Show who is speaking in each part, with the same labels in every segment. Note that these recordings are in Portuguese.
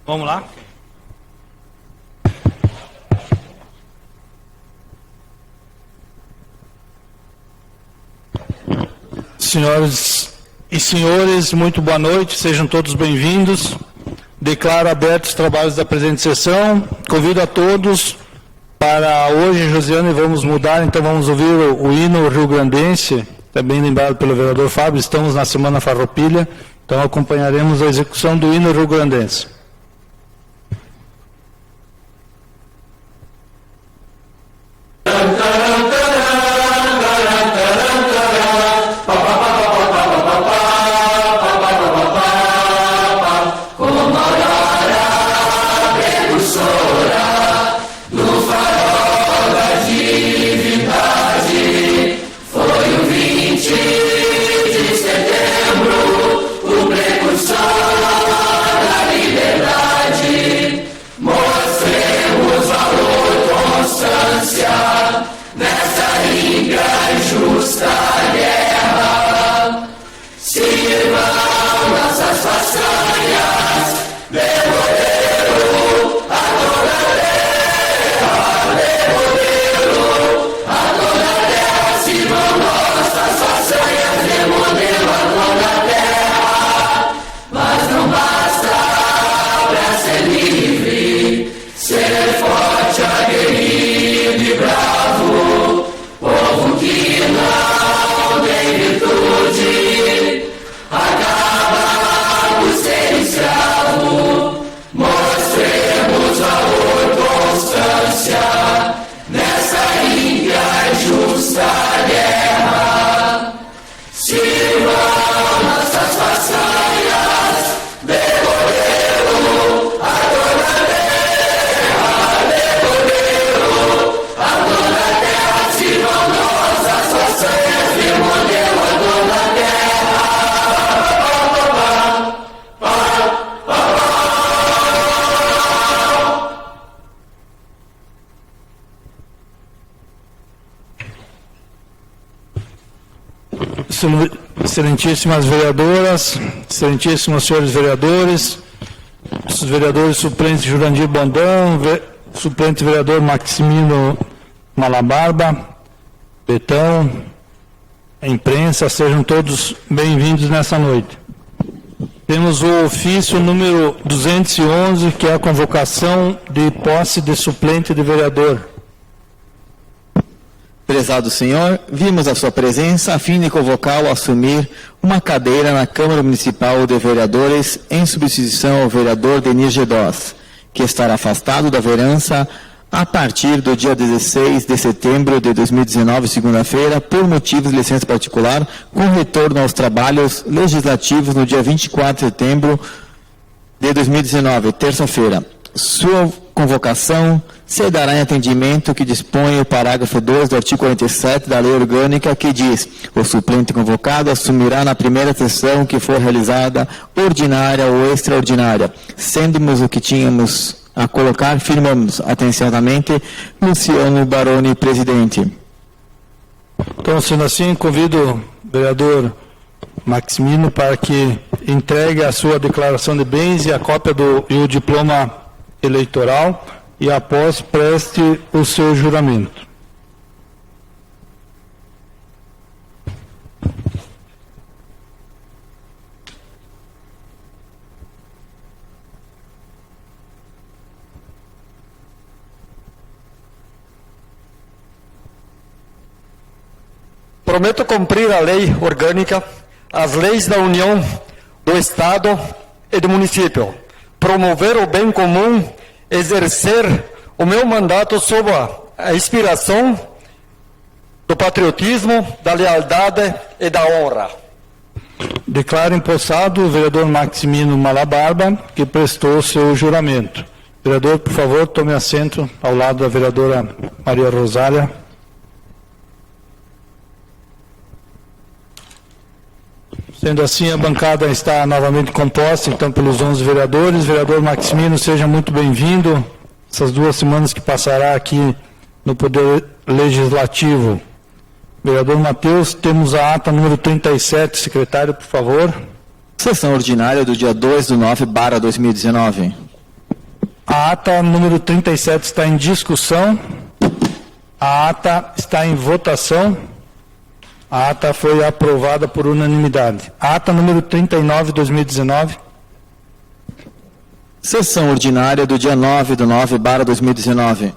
Speaker 1: Vamos lá? Senhoras e senhores, muito boa noite, sejam todos bem-vindos. Declaro abertos os trabalhos da presente sessão. Convido a todos para hoje, Josiane, vamos mudar, então vamos ouvir o hino rio-grandense, também lembrado pelo vereador Fábio. Estamos na Semana Farroupilha, então acompanharemos a execução do hino rio-grandense. Excelentíssimas vereadoras, excelentíssimos senhores vereadores, os vereadores suplentes Jurandir Bondão, suplente vereador Maximino Malabarba, Betão, a imprensa, sejam todos bem-vindos nessa noite. Temos o ofício número 211, que é a convocação de posse de suplente de vereador.
Speaker 2: Prezado senhor, vimos a sua presença a fim de convocá-lo a assumir uma cadeira na Câmara Municipal de Vereadores em substituição ao vereador Denir Gedós, que estará afastado da vereança a partir do dia 16 de setembro de 2019, segunda-feira, por motivos de licença particular, com retorno aos trabalhos legislativos no dia 24 de setembro de 2019, terça-feira. Sua convocação se dará em atendimento que dispõe o parágrafo 2 do artigo 47 da Lei Orgânica, que diz: o suplente convocado assumirá na primeira sessão que for realizada ordinária ou extraordinária. Sendo-nos o que tínhamos a colocar, firmamos atenciosamente Luciano Baroni, presidente.
Speaker 1: Então, sendo assim, convido o vereador Maximino para que entregue a sua declaração de bens e a cópia e o diploma eleitoral, e após preste o seu juramento.
Speaker 3: Prometo cumprir a lei orgânica, as leis da União, do Estado e do município, promover o bem comum, exercer o meu mandato sob a inspiração do patriotismo, da lealdade e da honra.
Speaker 1: Declaro empossado o vereador Maximino Malabarba, que prestou seu juramento. Vereador, por favor, tome assento ao lado da vereadora Maria Rosália. Sendo assim, a bancada está novamente composta, então, pelos 11 vereadores. Vereador Maximino, seja muito bem-vindo. Essas 2 semanas que passará aqui no Poder Legislativo. Vereador Matheus, temos a ata número 37. Secretário, por favor.
Speaker 2: Sessão ordinária do dia 2/9/2019.
Speaker 1: A ata número 37 está em discussão. A ata está em votação. A ata foi aprovada por unanimidade. A ata número 39, 2019.
Speaker 2: Sessão ordinária do dia 9/9/2019.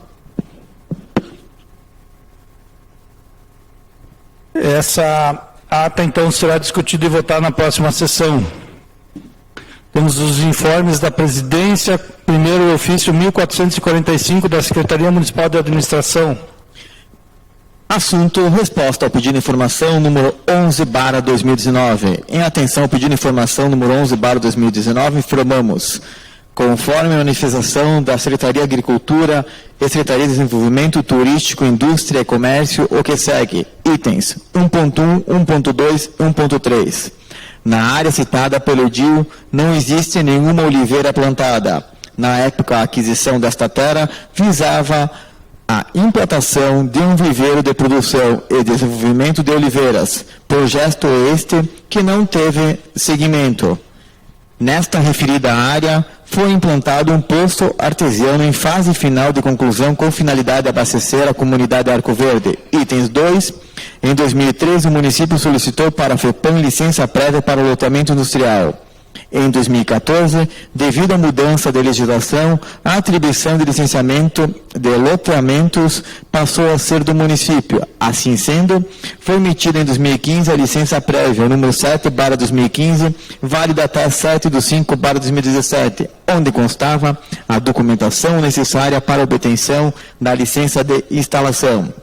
Speaker 1: Essa ata, então, será discutida e votada na próxima sessão. Temos os informes da presidência. Primeiro, o ofício 1445 da Secretaria Municipal de Administração.
Speaker 2: Assunto: resposta ao pedido de informação número 11/2019. Em atenção ao pedido de informação número 11/2019, informamos: conforme a manifestação da Secretaria de Agricultura e Secretaria de Desenvolvimento Turístico, Indústria e Comércio, o que segue: itens 1.1, 1.2 e 1.3. Na área citada pelo edil, não existe nenhuma oliveira plantada. Na época, a aquisição desta terra visava a implantação de um viveiro de produção e desenvolvimento de oliveiras, projeto este que não teve seguimento. Nesta referida área, foi implantado um poço artesiano em fase final de conclusão com finalidade de abastecer a comunidade Arco Verde. Itens 2. Em 2013, o município solicitou para a FEPAM licença prévia para o loteamento industrial. Em 2014, devido à mudança de legislação, a atribuição de licenciamento de loteamentos passou a ser do município. Assim sendo, foi emitida em 2015 a licença prévia número 7/2015, válida até 7/5/2017, onde constava a documentação necessária para a obtenção da licença de instalação.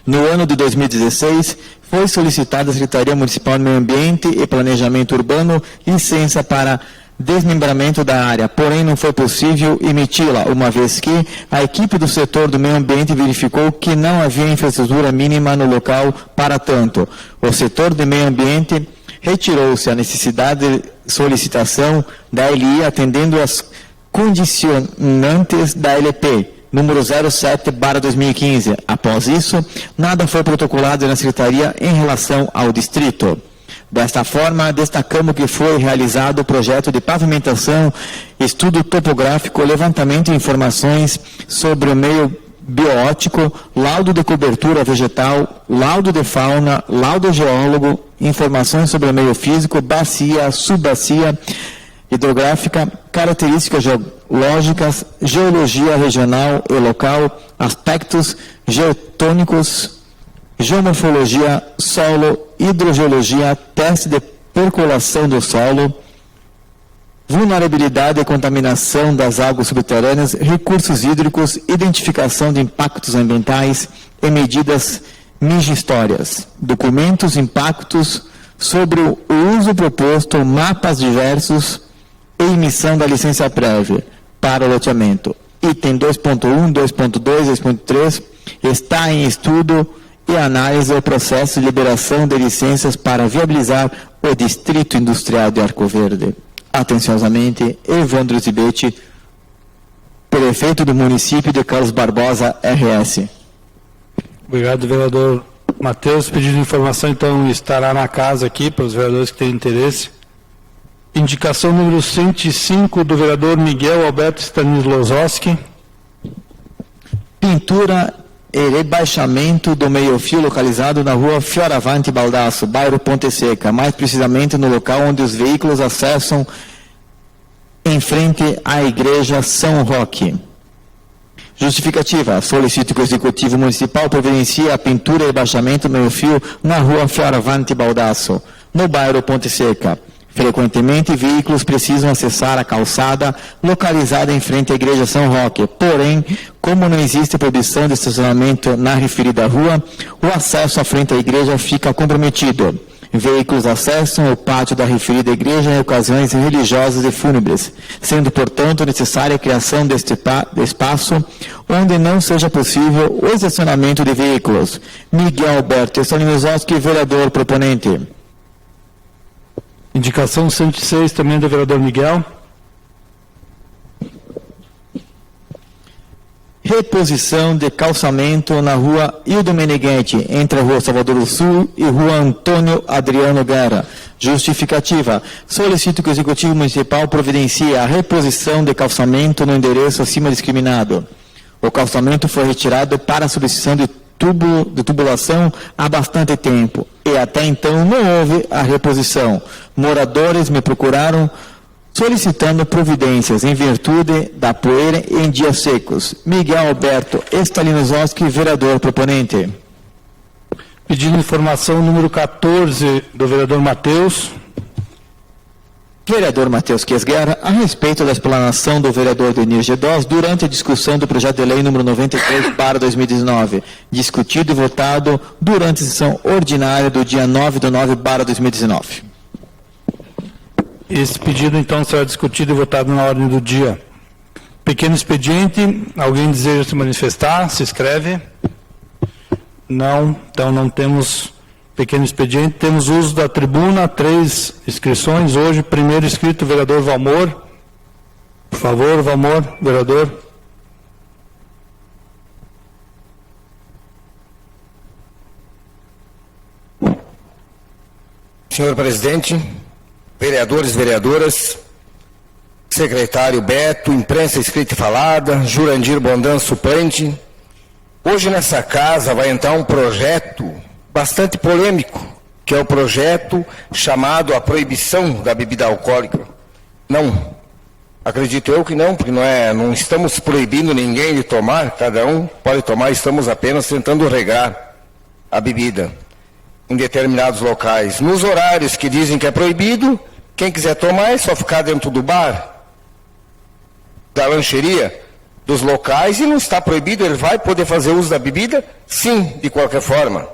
Speaker 2: No ano de 2016, foi solicitada à Secretaria Municipal de Meio Ambiente e Planejamento Urbano licença para desmembramento da área, porém não foi possível emiti-la, uma vez que a equipe do setor do meio ambiente verificou que não havia infraestrutura mínima no local para tanto. O setor de meio ambiente retirou-se a necessidade de solicitação da LI, atendendo às condicionantes da LP, número 07/2015. Após isso, nada foi protocolado na Secretaria em relação ao distrito. Desta forma, destacamos que foi realizado o projeto de pavimentação, estudo topográfico, levantamento de informações sobre o meio biótico, laudo de cobertura vegetal, laudo de fauna, laudo geólogo, informações sobre o meio físico, bacia, subbacia, hidrográfica, características geológicas, geologia regional e local, aspectos geotônicos, geomorfologia, solo, hidrogeologia, teste de percolação do solo, vulnerabilidade e contaminação das águas subterrâneas, recursos hídricos, identificação de impactos ambientais e medidas migistórias, documentos, impactos sobre o uso proposto, mapas diversos e emissão da licença prévia para o loteamento. Item 2.1, 2.2, 2.3 está em estudo e análise o processo de liberação de licenças para viabilizar o Distrito Industrial de Arco Verde. Atenciosamente, Evandro Zibete, prefeito do município de Carlos Barbosa, RS.
Speaker 1: Obrigado, vereador Matheus. Pedido de informação, então, estará na casa aqui para os vereadores que têm interesse. Indicação número 105 do vereador Miguel Alberto Stanislavski.
Speaker 2: Pintura e rebaixamento do meio-fio localizado na rua Fioravante Baldasso, bairro Ponte Seca, mais precisamente no local onde os veículos acessam em frente à igreja São Roque. Justificativa: solicito que o Executivo Municipal providencie a pintura e rebaixamento do meio-fio na rua Fioravante Baldasso, no bairro Ponte Seca. Frequentemente, veículos precisam acessar a calçada localizada em frente à igreja São Roque. Porém, como não existe proibição de estacionamento na referida rua, o acesso à frente à igreja fica comprometido. Veículos acessam o pátio da referida igreja em ocasiões religiosas e fúnebres, sendo, portanto, necessária a criação deste espaço onde não seja possível o estacionamento de veículos. Miguel Alberto Stanislavski, vereador proponente.
Speaker 1: Indicação 106, também do vereador Miguel.
Speaker 2: Reposição de calçamento na rua Hildo Meneghetti, entre a rua Salvador do Sul e rua Antônio Adriano Guerra. Justificativa. Solicito que o Executivo Municipal providencie a reposição de calçamento no endereço acima discriminado. O calçamento foi retirado para substituição de tubulação há bastante tempo e até então não houve a reposição. Moradores me procuraram solicitando providências em virtude da poeira em dias secos. Miguel Alberto Stalinozoski, vereador proponente.
Speaker 1: Pedindo informação número 14 do vereador Matheus.
Speaker 2: Vereador Matheus Quesguerra, a respeito da explanação do vereador Denir Gedós durante a discussão do projeto de lei número 93/2019, discutido e votado durante a sessão ordinária do dia 9/9/2019.
Speaker 1: Esse pedido, então, será discutido e votado na ordem do dia. Pequeno expediente, alguém deseja se manifestar? Se inscreve? Não, então não temos pequeno expediente. Temos uso da tribuna, 3 inscrições. Hoje, primeiro inscrito, vereador Valmor. Por favor, Valmor, vereador.
Speaker 4: Senhor presidente, vereadores, vereadoras, secretário Beto, imprensa escrita e falada, Jurandir Bondan, suplente. Hoje nessa casa vai entrar um projeto bastante polêmico, que é o projeto chamado a proibição da bebida alcoólica. Não, acredito eu que não, porque não estamos proibindo ninguém de tomar, cada um pode tomar, estamos apenas tentando regrar a bebida em determinados locais. Nos horários que dizem que é proibido, quem quiser tomar é só ficar dentro do bar, da lancheria, dos locais, e não está proibido, ele vai poder fazer uso da bebida? Sim, de qualquer forma.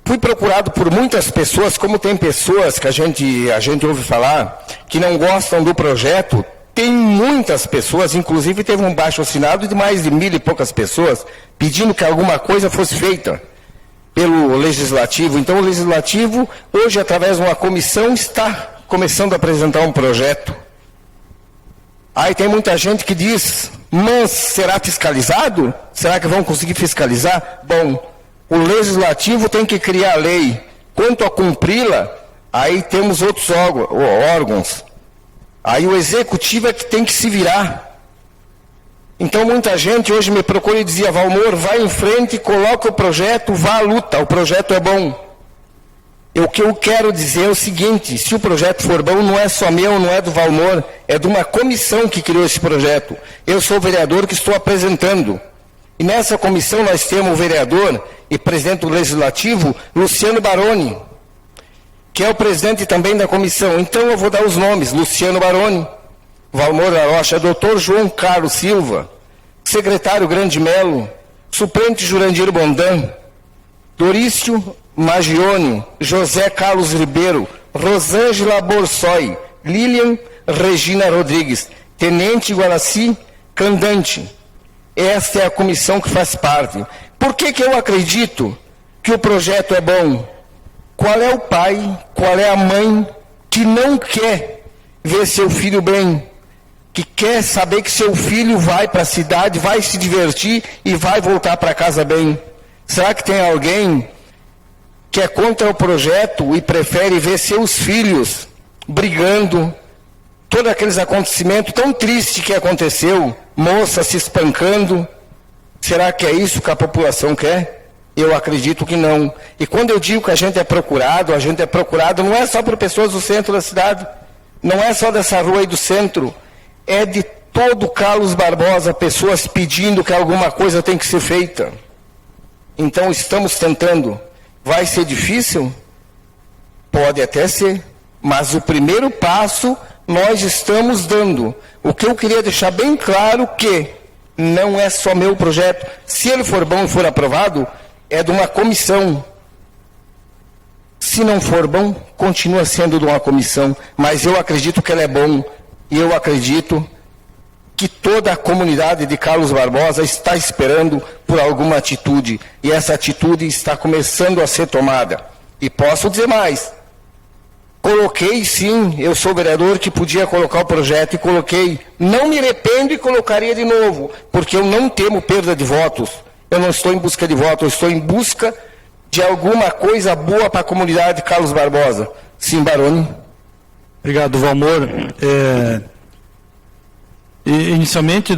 Speaker 4: Fui procurado por muitas pessoas, como tem pessoas que a gente ouve falar, que não gostam do projeto. Tem muitas pessoas, inclusive teve um baixo-assinado de mais de 1.000 e poucas pessoas, pedindo que alguma coisa fosse feita pelo Legislativo. Então o Legislativo, hoje, através de uma comissão, está começando a apresentar um projeto. Aí tem muita gente que diz, mas será fiscalizado? Será que vão conseguir fiscalizar? Bom, o Legislativo tem que criar a lei. Quanto a cumpri-la, aí temos outros órgãos. Aí o Executivo é que tem que se virar. Então muita gente hoje me procura e dizia, Valmor, vai em frente, coloca o projeto, vá à luta, o projeto é bom. O que eu quero dizer é o seguinte, se o projeto for bom, não é só meu, não é do Valmor, é de uma comissão que criou esse projeto. Eu sou o vereador que estou apresentando. E nessa comissão nós temos o vereador e presidente do Legislativo, Luciano Baroni, que é o presidente também da comissão. Então eu vou dar os nomes, Luciano Baroni, Valmor da Rocha, Dr. João Carlos Silva, secretário Grande Melo, suplente Jurandir Bondan, Dorício Magione, José Carlos Ribeiro, Rosângela Borsoi, Lilian Regina Rodrigues, Tenente Guaraci Candante. Esta é a comissão que faz parte. Por que eu acredito que o projeto é bom? Qual é o pai, qual é a mãe que não quer ver seu filho bem? Que quer saber que seu filho vai para a cidade, vai se divertir e vai voltar para casa bem? Será que tem alguém que é contra o projeto e prefere ver seus filhos brigando, todos aqueles acontecimentos tão tristes que aconteceu, moça se espancando? Será que é isso que a população quer? Eu acredito que não. E quando eu digo que a gente é procurado não é só por pessoas do centro da cidade, não é só dessa rua aí do centro, é de todo Carlos Barbosa, pessoas pedindo que alguma coisa tem que ser feita. Então estamos tentando. Vai ser difícil? Pode até ser, mas o primeiro passo nós estamos dando. O que eu queria deixar bem claro que não é só meu projeto. Se ele for bom e for aprovado, é de uma comissão. Se não for bom, continua sendo de uma comissão. Mas eu acredito que ele é bom. E eu acredito que toda a comunidade de Carlos Barbosa está esperando por alguma atitude. E essa atitude está começando a ser tomada. E posso dizer mais. Coloquei, sim, eu sou vereador que podia colocar o projeto e coloquei. Não me arrependo e colocaria de novo, porque eu não temo perda de votos. Eu não estou em busca de votos, eu estou em busca de alguma coisa boa para a comunidade de Carlos Barbosa. Sim, Baroni.
Speaker 1: Obrigado, Valmor. Inicialmente,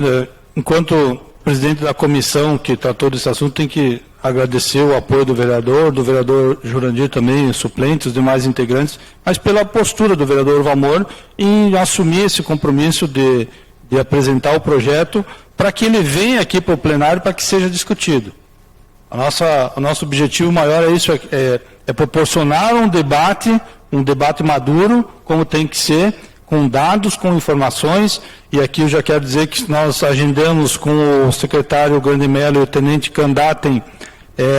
Speaker 1: enquanto presidente da comissão que tratou desse assunto, tem que agradecer o apoio do vereador Jurandir também, suplentes, os demais integrantes, mas pela postura do vereador Valmor em assumir esse compromisso de apresentar o projeto para que ele venha aqui para o plenário para que seja discutido. O nosso objetivo maior é isso, é proporcionar um debate maduro, como tem que ser, com dados, com informações, e aqui eu já quero dizer que nós agendamos com o secretário Grande Mello e o tenente Candatem,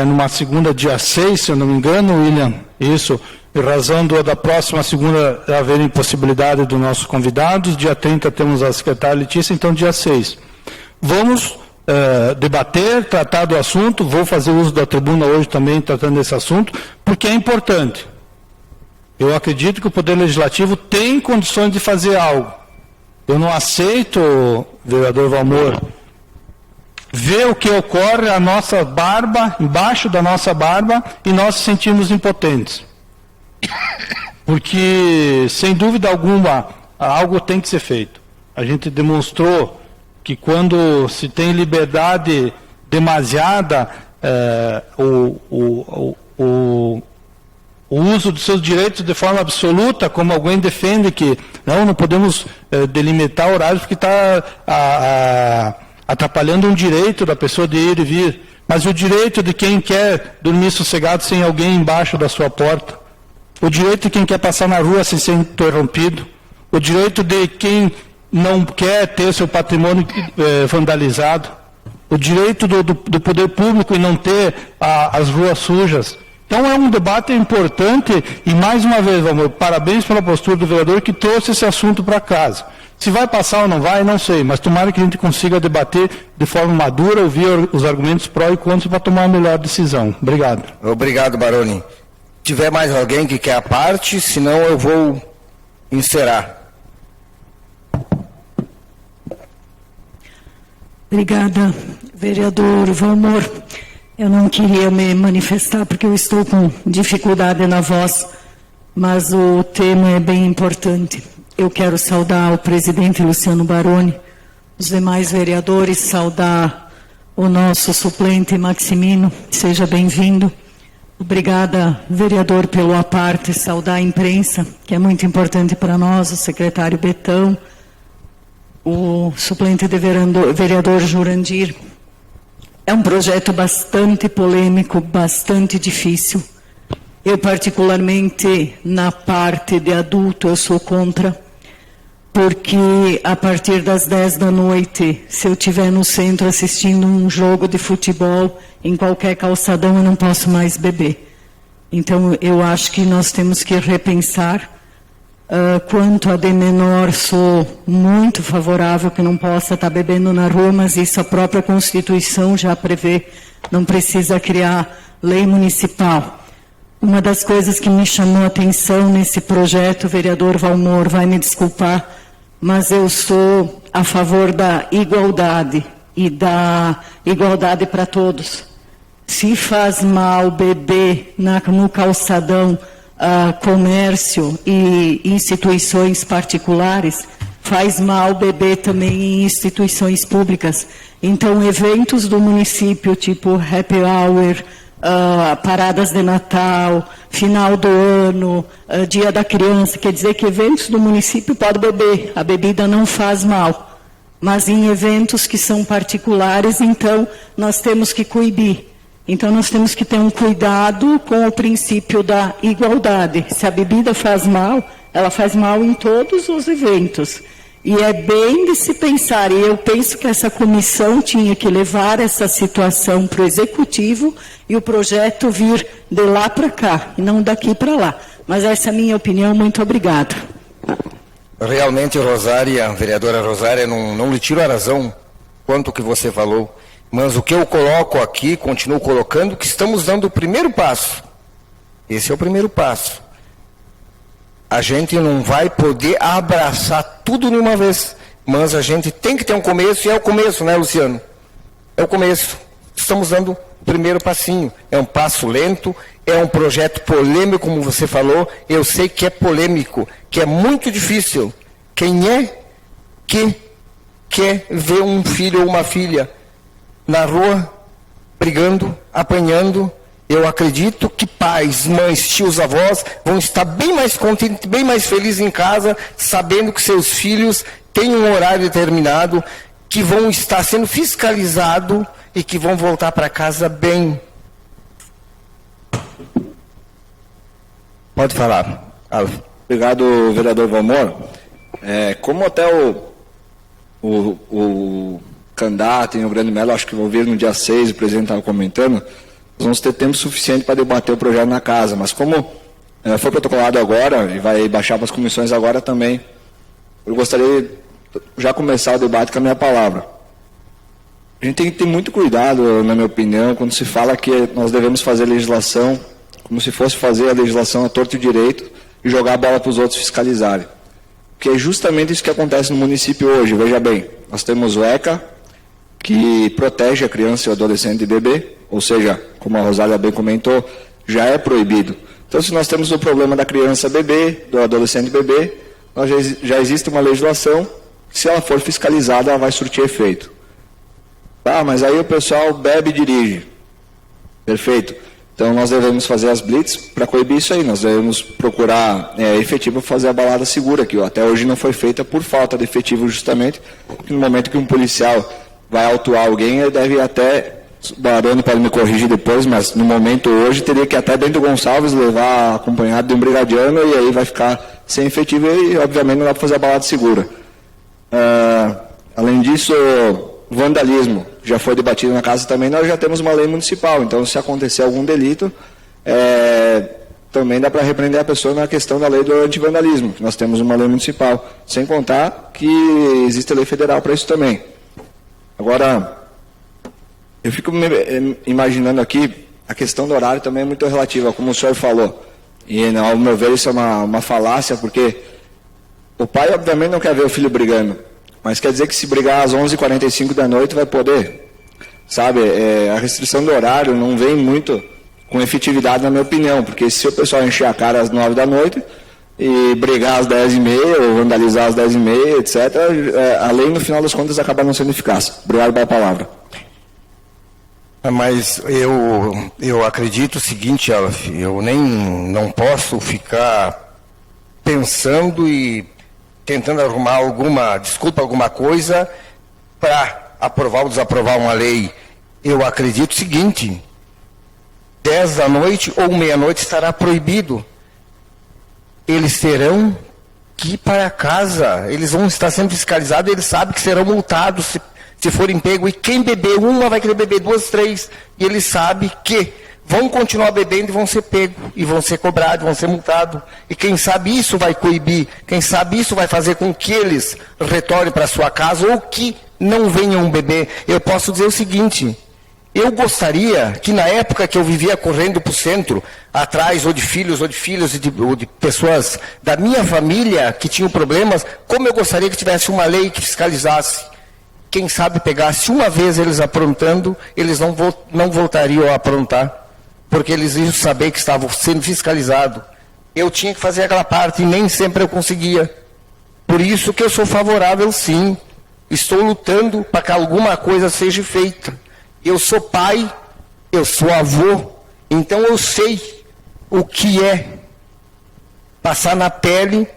Speaker 1: numa segunda, dia 6, se eu não me engano, William, isso, em razão da próxima segunda haver impossibilidade dos nossos convidados, dia 30 temos a secretária Letícia, então dia 6. Vamos debater, tratar do assunto, vou fazer uso da tribuna hoje também tratando desse assunto, porque é importante. Eu acredito que o Poder Legislativo tem condições de fazer algo. Eu não aceito, vereador Valmor, ver o que ocorre à nossa barba, embaixo da nossa barba, e nós nos sentimos impotentes. Porque, sem dúvida alguma, algo tem que ser feito. A gente demonstrou que quando se tem liberdade demasiada, o uso dos seus direitos de forma absoluta, como alguém defende que não podemos delimitar horários porque está atrapalhando um direito da pessoa de ir e vir, mas o direito de quem quer dormir sossegado sem alguém embaixo da sua porta, o direito de quem quer passar na rua sem ser interrompido, o direito de quem não quer ter seu patrimônio vandalizado, o direito do poder público em não ter as ruas sujas. Então é um debate importante e, mais uma vez, Valmor, parabéns pela postura do vereador que trouxe esse assunto para casa. Se vai passar ou não vai, não sei, mas tomara que a gente consiga debater de forma madura, ouvir os argumentos pró e contra para tomar a melhor decisão. Obrigado.
Speaker 4: Obrigado, Baroni. Se tiver mais alguém que quer a parte, senão eu vou encerrar.
Speaker 5: Obrigada, vereador Valmor. Eu não queria me manifestar porque eu estou com dificuldade na voz, mas o tema é bem importante. Eu quero saudar o presidente Luciano Baroni, os demais vereadores, saudar o nosso suplente Maximino, seja bem-vindo. Obrigada, vereador, pelo à parte, saudar a imprensa, que é muito importante para nós, o secretário Betão, o suplente de vereador Jurandir. É um projeto bastante polêmico, bastante difícil. Eu, particularmente, na parte de adulto, eu sou contra, porque a partir das 10 da noite, se eu estiver no centro assistindo um jogo de futebol, em qualquer calçadão, eu não posso mais beber. Então, eu acho que nós temos que repensar. Quanto a de menor, sou muito favorável que não possa estar bebendo na rua, mas isso a própria Constituição já prevê, não precisa criar lei municipal. Uma das coisas que me chamou a atenção nesse projeto, o vereador Valmor vai me desculpar, mas eu sou a favor da igualdade e da igualdade para todos. Se faz mal beber no calçadão, comércio e instituições particulares, faz mal beber também em instituições públicas. Então, eventos do município, tipo happy hour, paradas de Natal, final do ano, dia da criança, quer dizer que eventos do município pode beber, a bebida não faz mal. Mas em eventos que são particulares, então, nós temos que coibir. Então, nós temos que ter um cuidado com o princípio da igualdade. Se a bebida faz mal, ela faz mal em todos os eventos. E é bem de se pensar, e eu penso que essa comissão tinha que levar essa situação para o executivo e o projeto vir de lá para cá, e não daqui para lá. Mas essa é a minha opinião, muito obrigada.
Speaker 4: Realmente, Rosária, vereadora Rosária, não lhe tiro a razão quanto que você falou. Mas o que eu coloco aqui, continuo colocando, que estamos dando o primeiro passo. Esse é o primeiro passo. A gente não vai poder abraçar tudo de uma vez, mas a gente tem que ter um começo, e é o começo, né, Luciano? É o começo. Estamos dando primeiro passinho. É um passo lento, é um projeto polêmico, como você falou. Eu sei que é polêmico, que é muito difícil. Quem é que quer ver um filho ou uma filha na rua, brigando, apanhando? Eu acredito que pais, mães, tios, avós vão estar bem mais contentes, bem mais felizes em casa, sabendo que seus filhos têm um horário determinado, que vão estar sendo fiscalizados e que vão voltar para casa bem. Pode falar, Alf.
Speaker 2: Obrigado, vereador Valmor. Como até o candidato em o Grande Melo, acho que vou vir no dia 6, o presidente estava comentando, nós vamos ter tempo suficiente para debater o projeto na casa, mas como foi protocolado agora e vai baixar para as comissões agora também, eu gostaria de já começar o debate com a minha palavra. A gente tem que ter muito cuidado, na minha opinião, quando se fala que nós devemos fazer legislação como se fosse fazer a legislação a torto e direito e jogar a bola para os outros fiscalizarem. Porque é justamente isso que acontece no município hoje. Veja bem, nós temos o ECA, que protege a criança e o adolescente e bebê, ou seja, como a Rosália bem comentou, já é proibido. Então, se nós temos o problema da criança bebê, do adolescente bebê, nós já existe uma legislação que, se ela for fiscalizada, ela vai surtir efeito. Tá, mas aí o pessoal bebe e dirige. Perfeito. Então, nós devemos fazer as blitz para coibir isso aí. Nós devemos procurar efetivo para fazer a balada segura, que até hoje não foi feita por falta de efetivo, justamente, porque no momento que um policial vai autuar alguém, ele deve até, o Barone pode me corrigir depois, mas no momento hoje teria que até dentro do Gonçalves levar acompanhado de um brigadiano e aí vai ficar sem efetivo e, obviamente, não dá para fazer a balada segura. Além disso, vandalismo já foi debatido na casa também, nós já temos uma lei municipal, então se acontecer algum delito, também dá para repreender a pessoa na questão da lei do antivandalismo, que nós temos uma lei municipal, sem contar que existe lei federal para isso também. Agora, eu fico me imaginando aqui, a questão do horário também é muito relativa, como o senhor falou, e ao meu ver isso é uma falácia, porque o pai obviamente não quer ver o filho brigando, mas quer dizer que se brigar às 11h45 da noite vai poder, sabe? A restrição do horário não vem muito com efetividade, na minha opinião, porque se o pessoal encher a cara às 9 da noite e brigar às 10h30 ou vandalizar às 10h30, etc., a lei, no final das contas, acaba não sendo eficaz. Obrigado pela palavra.
Speaker 4: Mas eu acredito o seguinte, Alf, eu não posso ficar pensando e tentando arrumar alguma coisa para aprovar ou desaprovar uma lei. Eu acredito o seguinte, 10 da noite ou meia-noite estará proibido. Eles terão que ir para casa, eles vão estar sendo fiscalizados, eles sabem que serão multados se forem pegos, e quem beber uma vai querer beber 2, 3, e eles sabem que vão continuar bebendo e vão ser pegos, e vão ser cobrados, vão ser multados. E quem sabe isso vai coibir, quem sabe isso vai fazer com que eles retornem para sua casa ou que não venham beber. Eu posso dizer o seguinte, eu gostaria que na época que eu vivia correndo para o centro, atrás ou de filhos ou de pessoas da minha família que tinham problemas, como eu gostaria que tivesse uma lei que fiscalizasse. Quem sabe pegasse uma vez eles aprontando, eles não voltariam a aprontar. Porque eles iam saber que estavam sendo fiscalizados. Eu tinha que fazer aquela parte e nem sempre eu conseguia. Por isso que eu sou favorável, sim. Estou lutando para que alguma coisa seja feita. Eu sou pai, eu sou avô, então eu sei o que é passar na pele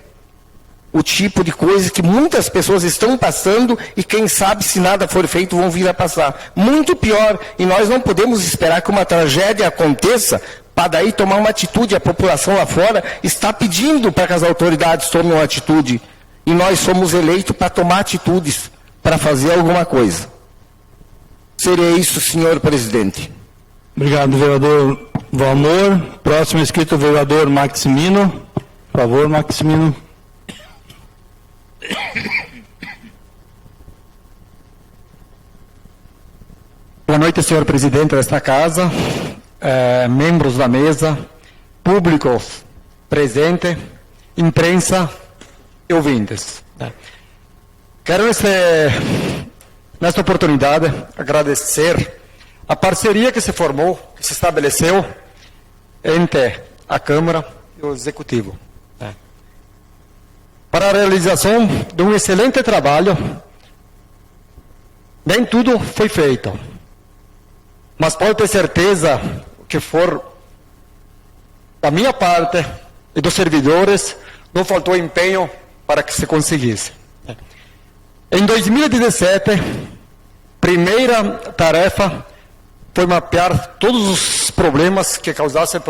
Speaker 4: o tipo de coisa que muitas pessoas estão passando e quem sabe se nada for feito vão vir a passar. Muito pior, e nós não podemos esperar que uma tragédia aconteça para daí tomar uma atitude. A população lá fora está pedindo para que as autoridades tomem uma atitude e nós somos eleitos para tomar atitudes, para fazer alguma coisa. Seria isso, senhor presidente.
Speaker 1: Obrigado, vereador Valmor. Próximo inscrito, o vereador Maximino. Por favor, Maximino.
Speaker 3: Boa noite, senhor presidente desta casa, membros da mesa, públicos presentes, imprensa e ouvintes. Quero, nesta oportunidade, agradecer a parceria que se formou, que se estabeleceu entre a Câmara e o Executivo, né, para a realização de um excelente trabalho. Nem tudo foi feito, mas pode ter certeza que for da minha parte e dos servidores, não faltou empenho para que se conseguisse. Em 2017, primeira tarefa foi mapear todos os problemas que causassem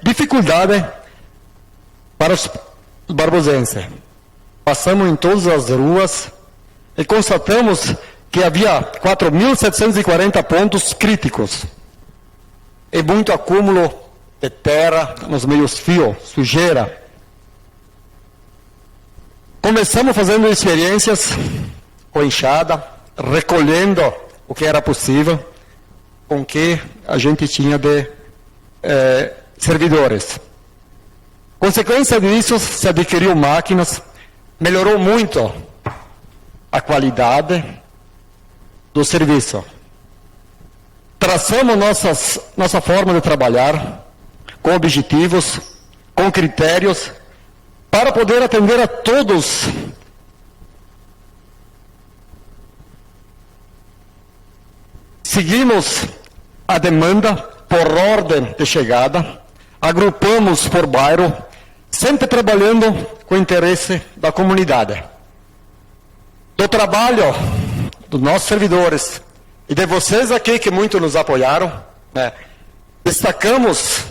Speaker 3: dificuldade para os barbosenses. Passamos em todas as ruas e constatamos que havia 4.740 pontos críticos e muito acúmulo de terra nos meios-fios, sujeira. Começamos fazendo experiências com enxada, recolhendo o que era possível, com o que a gente tinha de servidores. Consequência disso, se adquiriu máquinas, melhorou muito a qualidade do serviço. Traçamos nossa forma de trabalhar, com objetivos, com critérios, para poder atender a todos. Seguimos a demanda por ordem de chegada, agrupamos por bairro, sempre trabalhando com o interesse da comunidade. Do trabalho dos nossos servidores e de vocês aqui que muito nos apoiaram, né, destacamos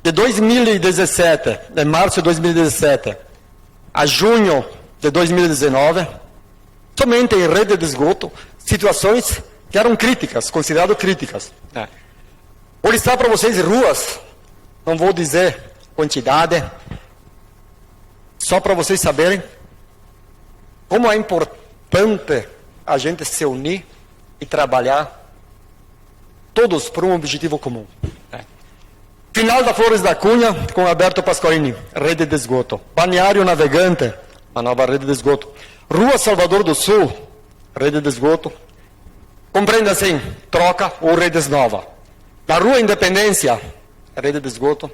Speaker 3: de 2017, de março de 2017 a junho de 2019, somente em rede de esgoto, situações que eram críticas, consideradas críticas. Né. Vou listar para vocês ruas, não vou dizer quantidade, só para vocês saberem como é importante a gente se unir e trabalhar todos por um objetivo comum. Final da Flores da Cunha, com Alberto Pasqualini, rede de esgoto. Balneário Navegante, uma nova rede de esgoto. Rua Salvador do Sul, rede de esgoto. Compreenda assim, troca ou redes nova. Na Rua Independência, rede de esgoto.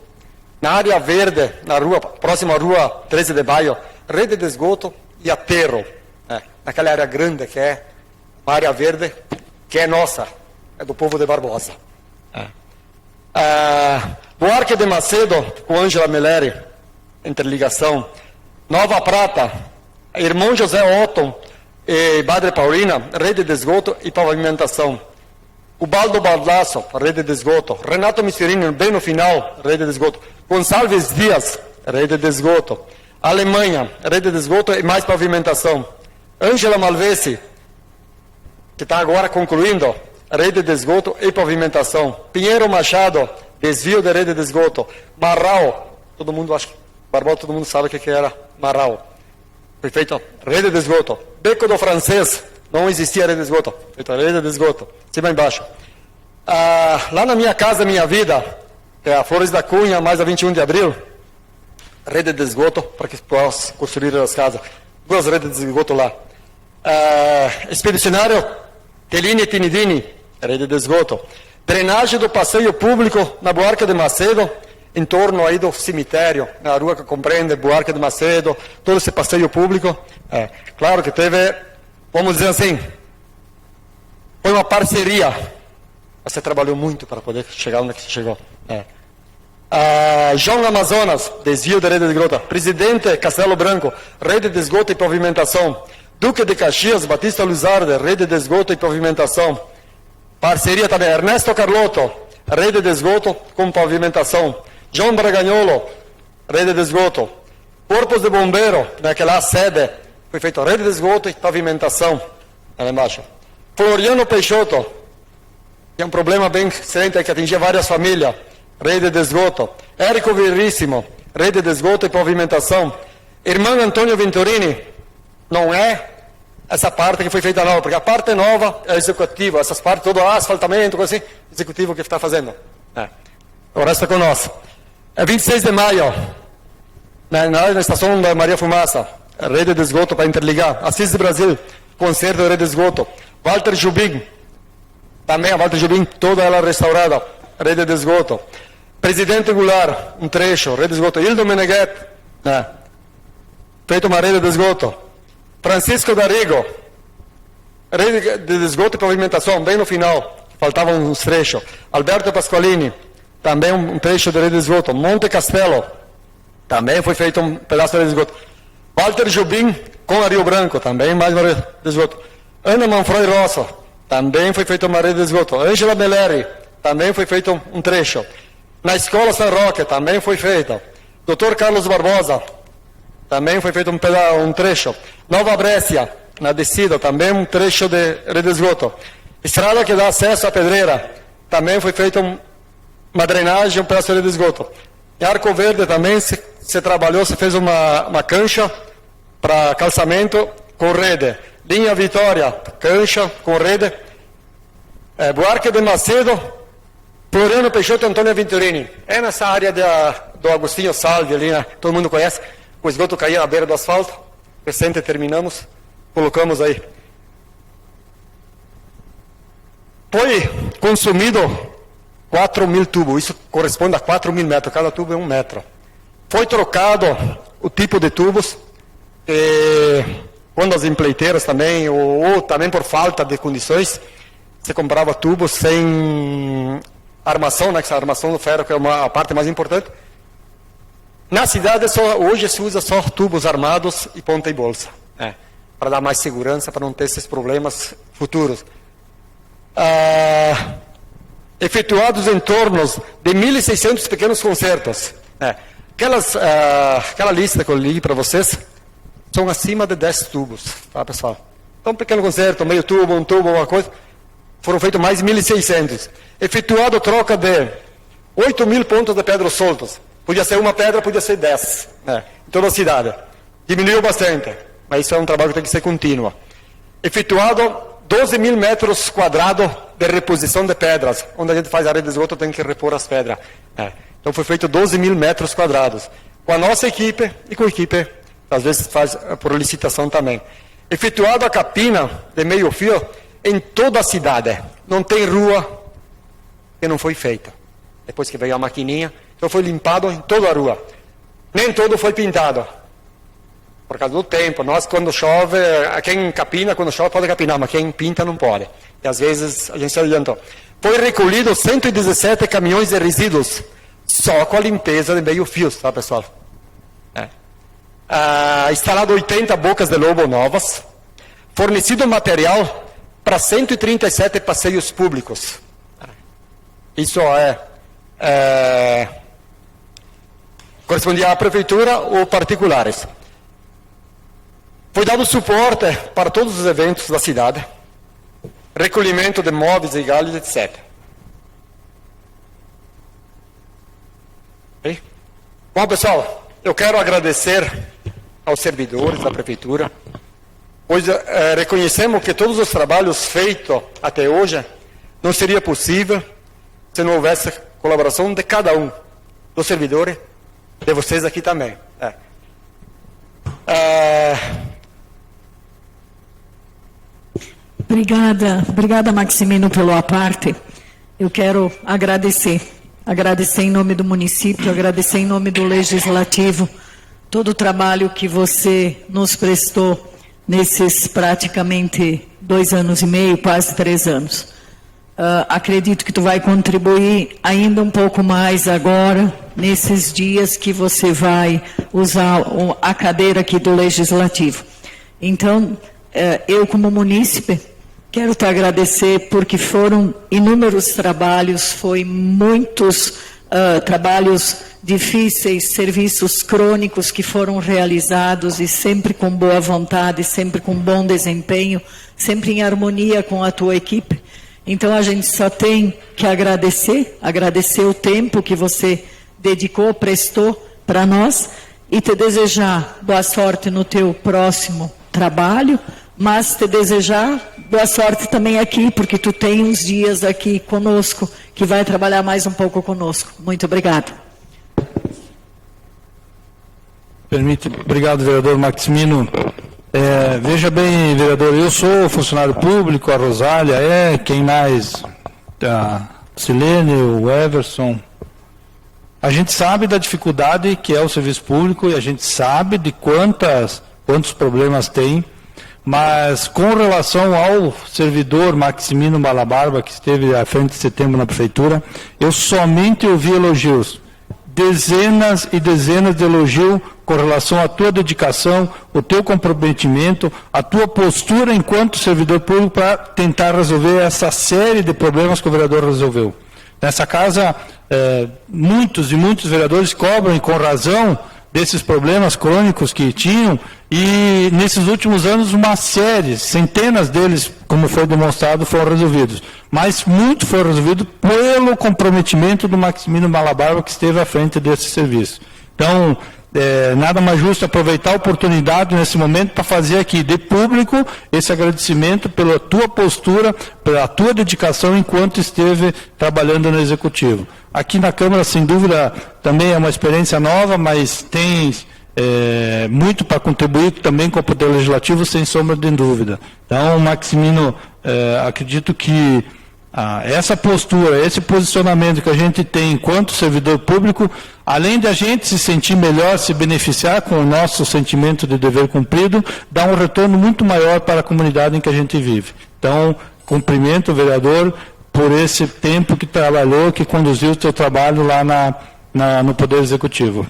Speaker 3: Na área verde, na rua, próxima à Rua 13 de Maio, rede de esgoto e aterro. Naquela área grande que é uma área verde, que é nossa, é do povo de Barbosa. Buarque de Macedo, com Ângela Meleri, interligação. Nova Prata, Irmão José Otton e Padre Paulina, rede de esgoto e pavimentação. Ubaldo Baldasso, rede de esgoto. Renato Misterino, bem no final, rede de esgoto. Gonçalves Dias, rede de esgoto. Alemanha, rede de esgoto e mais pavimentação. Ângela Malvesi, que está agora concluindo, rede de esgoto e pavimentação. Pinheiro Machado, desvio de rede de esgoto. Marral, todo mundo acha, Barbosa, todo mundo sabe o que era Marral. Foi feito rede de esgoto. Beco do Francês, não existia rede de esgoto. Feito rede de esgoto, cima e embaixo. Lá na minha casa, minha vida, que é a Flores da Cunha, mais a 21 de abril, rede de esgoto, para que possa construir as casas. 2 redes de esgoto lá. Expedicionário Teline e Tinidini, rede de esgoto. Drenagem do passeio público na Buarque de Macedo, em torno aí do cemitério, na rua que compreende Buarque de Macedo, todo esse passeio público. Claro que teve, vamos dizer assim, foi uma parceria. Você trabalhou muito para poder chegar onde você chegou. João Amazonas, desvio da rede de esgoto. Presidente Castelo Branco, rede de esgoto e pavimentação. Duque de Caxias, Batista Luzarda, rede de esgoto e pavimentação. Parceria também, Ernesto Carlotto, rede de esgoto com pavimentação. João Bragagnolo, rede de esgoto. Corpos de Bombeiro, naquela sede, foi feito rede de esgoto e pavimentação. Lá embaixo. Floriano Peixoto, que é um problema bem sério que atingia várias famílias. Rede de esgoto. Érico Veríssimo, rede de esgoto e pavimentação. Irmão Antônio Venturini, não é essa parte que foi feita nova, porque a parte nova é executiva, essas partes, todo asfaltamento, coisa assim, executivo que está fazendo. O resto é com nós. É 26 de maio, na estação da Maria Fumaça, rede de esgoto para interligar. Assis de Brasil, concerto de rede de esgoto. Walter Jubim, também a Walter Jubim, toda ela restaurada, rede de esgoto. Presidente Goulart, um trecho, rede de esgoto. Hildo Meneghet, feito uma rede de esgoto. Francisco D'Arrigo, rede de esgoto e pavimentação, bem no final, faltavam uns trechos. Alberto Pasqualini, também um trecho de rede de esgoto. Monte Castelo, também foi feito um pedaço de rede de esgoto. Walter Jubim com a Rio Branco, também mais uma rede de esgoto. Ana Manfroy Rosso, também foi feita uma rede de esgoto. Ângela Belleri, também foi feito um trecho. Na Escola San Roque, também foi feita. Dr. Carlos Barbosa, também foi feito um trecho. Nova Brécia, na descida, também um trecho de rede de esgoto. Estrada que dá acesso à Pedreira, também foi feita uma drenagem, um pedaço de rede de esgoto. Em Arco Verde também se trabalhou, se fez uma cancha para calçamento com rede. Linha Vitória, cancha com rede. Buarque de Macedo, Floriano Peixoto e Antônio Venturini. É nessa área do Agostinho Salvi ali, né? Todo mundo conhece. O esgoto caía à beira do asfalto. Recente terminamos, colocamos aí. Foi consumido 4.000 tubos, isso corresponde a 4.000 metros, cada tubo é 1 metro. Foi trocado o tipo de tubos, quando as empreiteiras também, ou também por falta de condições, você comprava tubos sem armação, né, essa armação do ferro que é a parte mais importante. Na cidade hoje se usa só tubos armados e ponta e bolsa, para dar mais segurança, para não ter esses problemas futuros. Efetuados em torno de 1.600 pequenos concertos. Aquela lista que eu li para vocês são acima de 10 tubos, tá, pessoal? Então, pequeno concerto, meio tubo, um tubo, uma coisa, foram feitos mais 1.600. Efetuado troca de 8.000 pontos de pedras soltas. Podia ser uma pedra, podia ser 10, em toda a cidade. Diminuiu bastante, mas isso é um trabalho que tem que ser contínuo. Efetuado 12.000 metros quadrados de reposição de pedras. Onde a gente faz a rede de esgoto, tem que repor as pedras. Então foi feito 12.000 metros quadrados. Com a nossa equipe e com a equipe, às vezes faz por licitação também. Efetuado a capina de meio fio em toda a cidade. Não tem rua que não foi feita. Depois que veio a maquininha, então foi limpado em toda a rua. Nem todo foi pintado. Por causa do tempo. Nós, quando chove, quem capina, quando chove, pode capinar, mas quem pinta não pode. E às vezes a gente se adiantou. Foi recolhido 117 caminhões de resíduos, só com a limpeza de meio fios, tá, pessoal? Instalado 80 bocas de lobo novas, fornecido material para 137 passeios públicos. Isso correspondia à prefeitura ou particulares. Foi dado suporte para todos os eventos da cidade, recolhimento de móveis e galhos, etc. Bom, pessoal, eu quero agradecer aos servidores da prefeitura, pois reconhecemos que todos os trabalhos feitos até hoje não seria possível se não houvesse colaboração de cada um dos servidores, de vocês aqui também.
Speaker 5: Obrigada, Maximino, pelo aparte. Eu quero agradecer em nome do município, agradecer em nome do Legislativo, todo o trabalho que você nos prestou nesses praticamente 2 anos e meio, quase 3 anos. Acredito que tu vai contribuir ainda um pouco mais agora, nesses dias que você vai usar a cadeira aqui do Legislativo. Então, eu como munícipe, quero te agradecer porque foram inúmeros trabalhos, foi muitos trabalhos difíceis, serviços crônicos que foram realizados e sempre com boa vontade, sempre com bom desempenho, sempre em harmonia com a tua equipe. Então a gente só tem que agradecer o tempo que você dedicou, prestou para nós e te desejar boa sorte no teu próximo trabalho, mas te desejar boa sorte também aqui, porque tu tem uns dias aqui conosco, que vai trabalhar mais um pouco conosco. Muito obrigado.
Speaker 1: Obrigado, vereador Maximino. Veja bem, vereador, eu sou funcionário público, a Rosália quem mais? A Silene, o Everson. A gente sabe da dificuldade que é o serviço público e a gente sabe de quantos problemas tem, mas com relação ao servidor Maximino Malabarba, que esteve à frente de setembro na prefeitura, eu somente ouvi elogios. Dezenas e dezenas de elogios com relação à tua dedicação, o teu comprometimento, a tua postura enquanto servidor público para tentar resolver essa série de problemas que o vereador resolveu. Nessa casa, muitos e muitos vereadores cobram, e com razão, desses problemas crônicos que tinham, e nesses últimos anos uma série, centenas deles, como foi demonstrado, foram resolvidos. Mas muito foi resolvido pelo comprometimento do Maximino Malabarba, que esteve à frente desse serviço. Então, nada mais justo aproveitar a oportunidade nesse momento para fazer aqui de público esse agradecimento pela tua postura, pela tua dedicação enquanto esteve trabalhando no Executivo. Aqui na Câmara, sem dúvida, também é uma experiência nova, mas tem muito para contribuir também com o Poder Legislativo, sem sombra de dúvida. Então, Maximino, acredito que essa postura, esse posicionamento que a gente tem enquanto servidor público, além de a gente se sentir melhor, se beneficiar com o nosso sentimento de dever cumprido, dá um retorno muito maior para a comunidade em que a gente vive. Então, cumprimento o vereador por esse tempo que trabalhou, que conduziu o seu trabalho lá no Poder Executivo.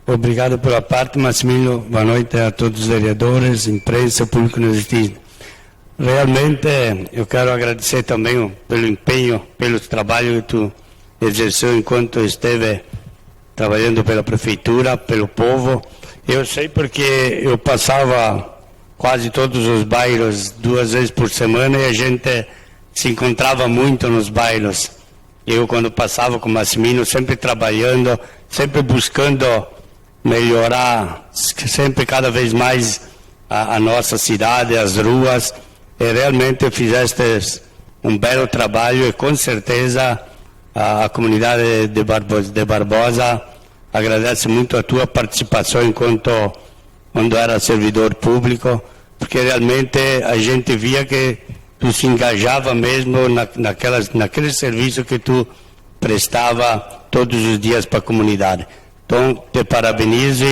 Speaker 6: Obrigado pela parte, Maximino. Boa noite a todos os vereadores, imprensa, público assistido. Realmente, eu quero agradecer também pelo empenho, pelo trabalho que tu exerceu enquanto esteve trabalhando pela prefeitura, pelo povo. Eu sei porque eu passava quase todos os bairros 2 vezes por semana e a gente se encontrava muito nos bairros. Eu, quando passava com o Maximino, sempre trabalhando, sempre buscando melhorar sempre cada vez mais a nossa cidade, as ruas, e realmente fizeste um belo trabalho e com certeza a comunidade de Barbosa agradece muito a tua participação quando era servidor público, porque realmente a gente via que tu se engajava mesmo naquele serviço que tu prestava todos os dias para a comunidade. Então, te parabenizo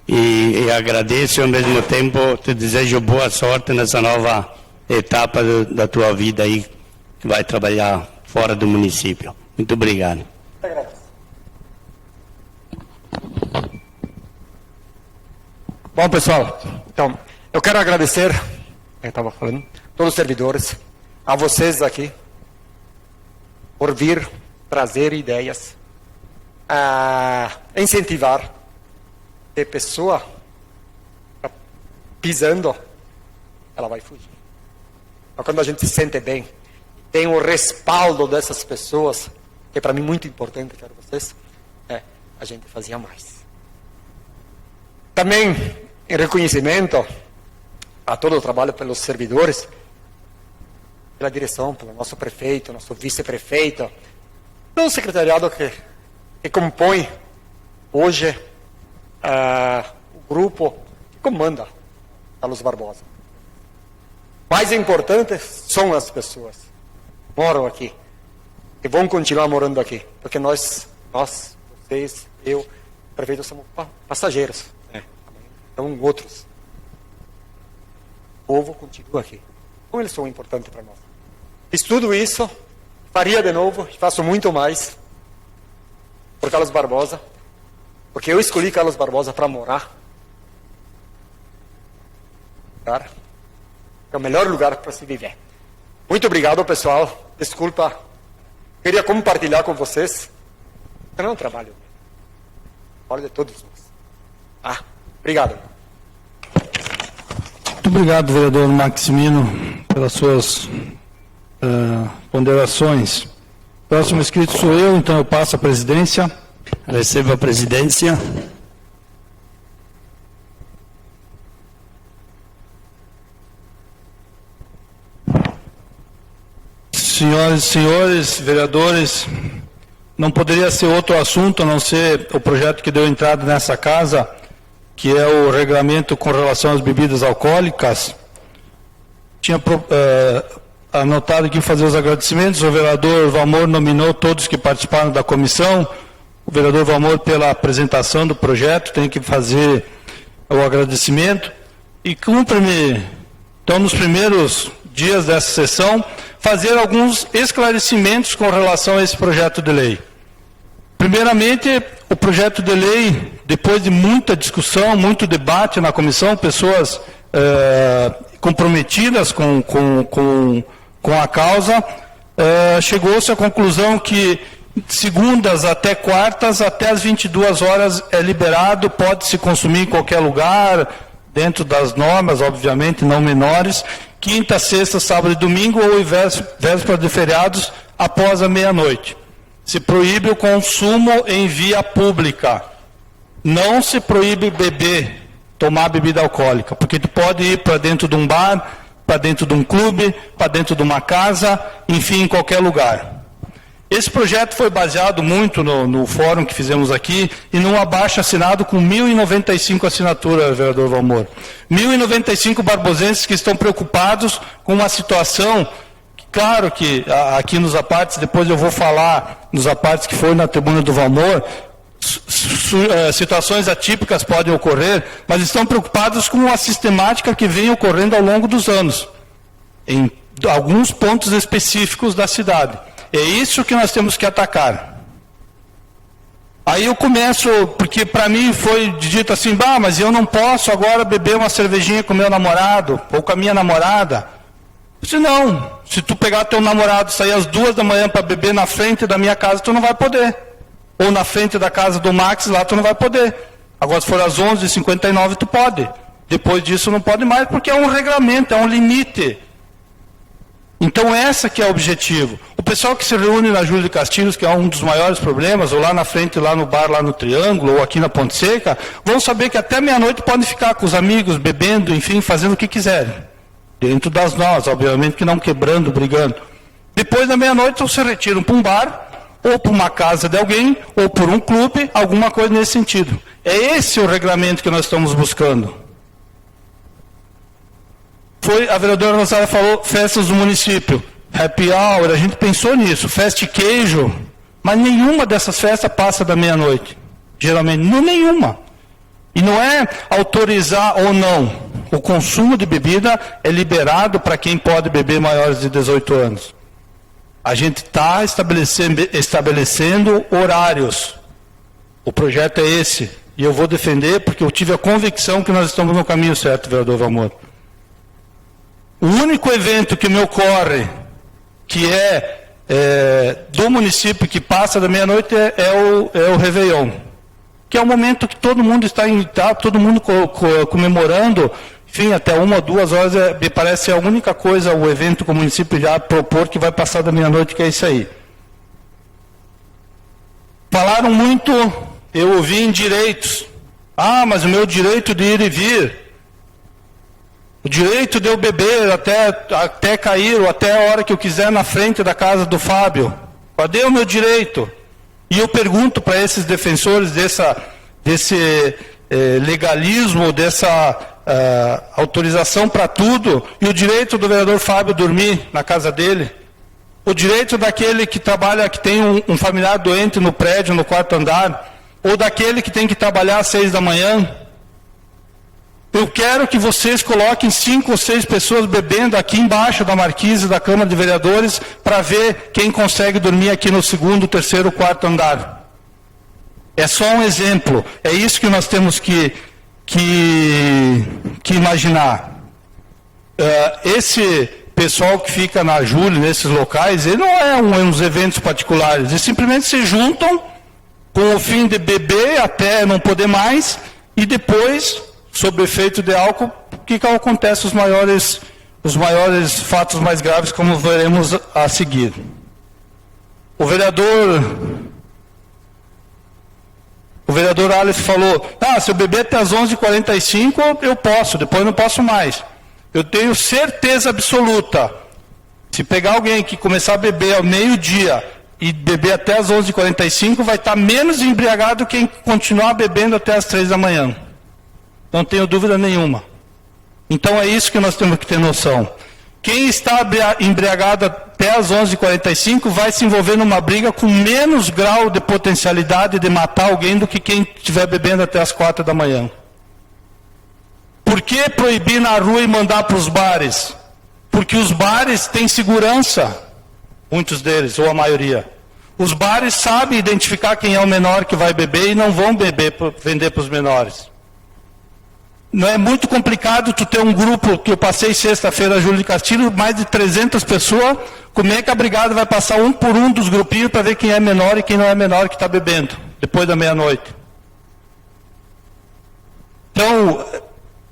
Speaker 6: e agradeço e ao mesmo tempo te desejo boa sorte nessa nova etapa da tua vida aí, que vai trabalhar fora do município. Muito obrigado.
Speaker 3: Bom, pessoal, então, eu quero agradecer, todos os servidores, a vocês aqui, por vir trazer ideias, incentivar a pessoa pisando, ela vai fugir. Mas quando a gente se sente bem, tem o respaldo dessas pessoas, que para mim é muito importante, quero vocês, a gente fazia mais. Também, em reconhecimento a todo o trabalho pelos servidores, pela direção, pelo nosso prefeito, nosso vice-prefeito, pelo secretariado que compõe hoje o grupo que comanda Carlos Barbosa. Mais importante são as pessoas que moram aqui, que vão continuar morando aqui, porque nós, vocês, eu, o prefeito, somos passageiros, então outros. O povo continua aqui. Como eles são importantes para nós. Fiz tudo isso, faria de novo, faço muito mais por Carlos Barbosa, porque eu escolhi Carlos Barbosa para morar. É o melhor lugar para se viver. Muito obrigado, pessoal. Desculpa, queria compartilhar com vocês. Eu não trabalho. Falo de todos nós. Obrigado.
Speaker 1: Muito obrigado, vereador Maximino, pelas suas ponderações. Próximo inscrito sou eu, então eu passo a presidência.
Speaker 6: Recebo a presidência.
Speaker 1: Senhoras e senhores, vereadores, não poderia ser outro assunto a não ser o projeto que deu entrada nessa casa, que é o regulamento com relação às bebidas alcoólicas. Tinha anotado aqui fazer os agradecimentos. O vereador Valmor nominou todos que participaram da comissão. O vereador Valmor, pela apresentação do projeto, tem que fazer o agradecimento. E cumpre-me, então, nos primeiros dias dessa sessão, fazer alguns esclarecimentos com relação a esse projeto de lei. Primeiramente, o projeto de lei, depois de muita discussão, muito debate na comissão, pessoas comprometidas com a causa, chegou-se à conclusão que segundas até quartas, até as 22 horas é liberado, pode-se consumir em qualquer lugar, dentro das normas, obviamente, não menores. Quinta, sexta, sábado e domingo, ou véspera de feriados, após a meia-noite. Se proíbe o consumo em via pública. Não se proíbe beber, tomar bebida alcoólica, porque tu pode ir para dentro de um bar, para dentro de um clube, para dentro de uma casa, enfim, em qualquer lugar. Esse projeto foi baseado muito no fórum que fizemos aqui e num abaixo-assinado com 1.095 assinaturas, vereador Valmor. 1.095 barbosenses que estão preocupados com uma situação, claro que aqui nos apartes, depois eu vou falar nos apartes que foi na tribuna do Valmor, situações atípicas podem ocorrer, mas estão preocupados com a sistemática que vem ocorrendo ao longo dos anos, em alguns pontos específicos da cidade. É isso que nós temos que atacar. Aí eu começo, porque para mim foi dito assim, mas eu não posso agora beber uma cervejinha com meu namorado, ou com a minha namorada. Eu disse, não, se tu pegar teu namorado e sair às 2 da manhã para beber na frente da minha casa, tu não vai poder. Ou na frente da casa do Max, lá tu não vai poder. Agora se for às 11h59, tu pode. Depois disso não pode mais, porque é um regulamento, é um limite. Então essa que é o objetivo. O pessoal que se reúne na Júlio de Castilhos, que é um dos maiores problemas, ou lá na frente, lá no bar, lá no Triângulo, ou aqui na Ponte Seca, vão saber que até meia-noite podem ficar com os amigos, bebendo, enfim, fazendo o que quiserem. Dentro das normas, obviamente que não quebrando, brigando. Depois da meia-noite, eles se retiram para um bar, ou para uma casa de alguém, ou por um clube, alguma coisa nesse sentido. É esse o regulamento que nós estamos buscando. A vereadora Rosária falou, festas do município, happy hour, a gente pensou nisso, festa e queijo, mas nenhuma dessas festas passa da meia-noite, geralmente, nenhuma. E não é autorizar ou não, o consumo de bebida é liberado para quem pode beber maiores de 18 anos. A gente está estabelecendo horários, o projeto é esse, e eu vou defender porque eu tive a convicção que nós estamos no caminho certo, vereador Valmor. O único evento que me ocorre, que é do município, que passa da meia-noite, é o Réveillon, que é o momento que todo mundo está todo mundo comemorando, enfim, até 1 ou 2 horas, me parece a única coisa, o evento que o município já propor que vai passar da meia-noite, que é isso aí. Falaram muito, eu ouvi em direitos, mas o meu direito de ir e vir, o direito de eu beber até cair, ou até a hora que eu quiser na frente da casa do Fábio. Cadê o meu direito? E eu pergunto para esses defensores desse legalismo, dessa autorização para tudo, e o direito do vereador Fábio dormir na casa dele, o direito daquele que trabalha, que tem um familiar doente no prédio, no 4º andar, ou daquele que tem que trabalhar às 6 da manhã. Eu quero que vocês coloquem 5 ou 6 pessoas bebendo aqui embaixo da marquise da Câmara de Vereadores para ver quem consegue dormir aqui no 2º, 3º, 4º andar. É só um exemplo. É isso que nós temos que imaginar. Esse pessoal que fica na Júlio, nesses locais, ele não é uns eventos particulares. Eles simplesmente se juntam com o fim de beber até não poder mais e depois, sob efeito de álcool, o que acontece, os maiores fatos mais graves, como veremos a seguir. O vereador Aleph falou, se eu beber até as 11h45, eu posso, depois não posso mais. Eu tenho certeza absoluta, se pegar alguém que começar a beber ao meio-dia, e beber até as 11h45 vai estar menos embriagado que quem continuar bebendo até as 3 da manhã. Não tenho dúvida nenhuma. Então é isso que nós temos que ter noção. Quem está embriagado até as 11h45 vai se envolver numa briga com menos grau de potencialidade de matar alguém do que quem estiver bebendo até as 4 da manhã. Por que proibir na rua e mandar para os bares? Porque os bares têm segurança, muitos deles, ou a maioria. Os bares sabem identificar quem é o menor que vai beber e não vão vender para os menores. Não é muito complicado tu ter um grupo, que eu passei sexta-feira, Júlio de Castilho, mais de 300 pessoas, como é que a brigada vai passar um por um dos grupinhos para ver quem é menor e quem não é menor que está bebendo, depois da meia-noite. Então,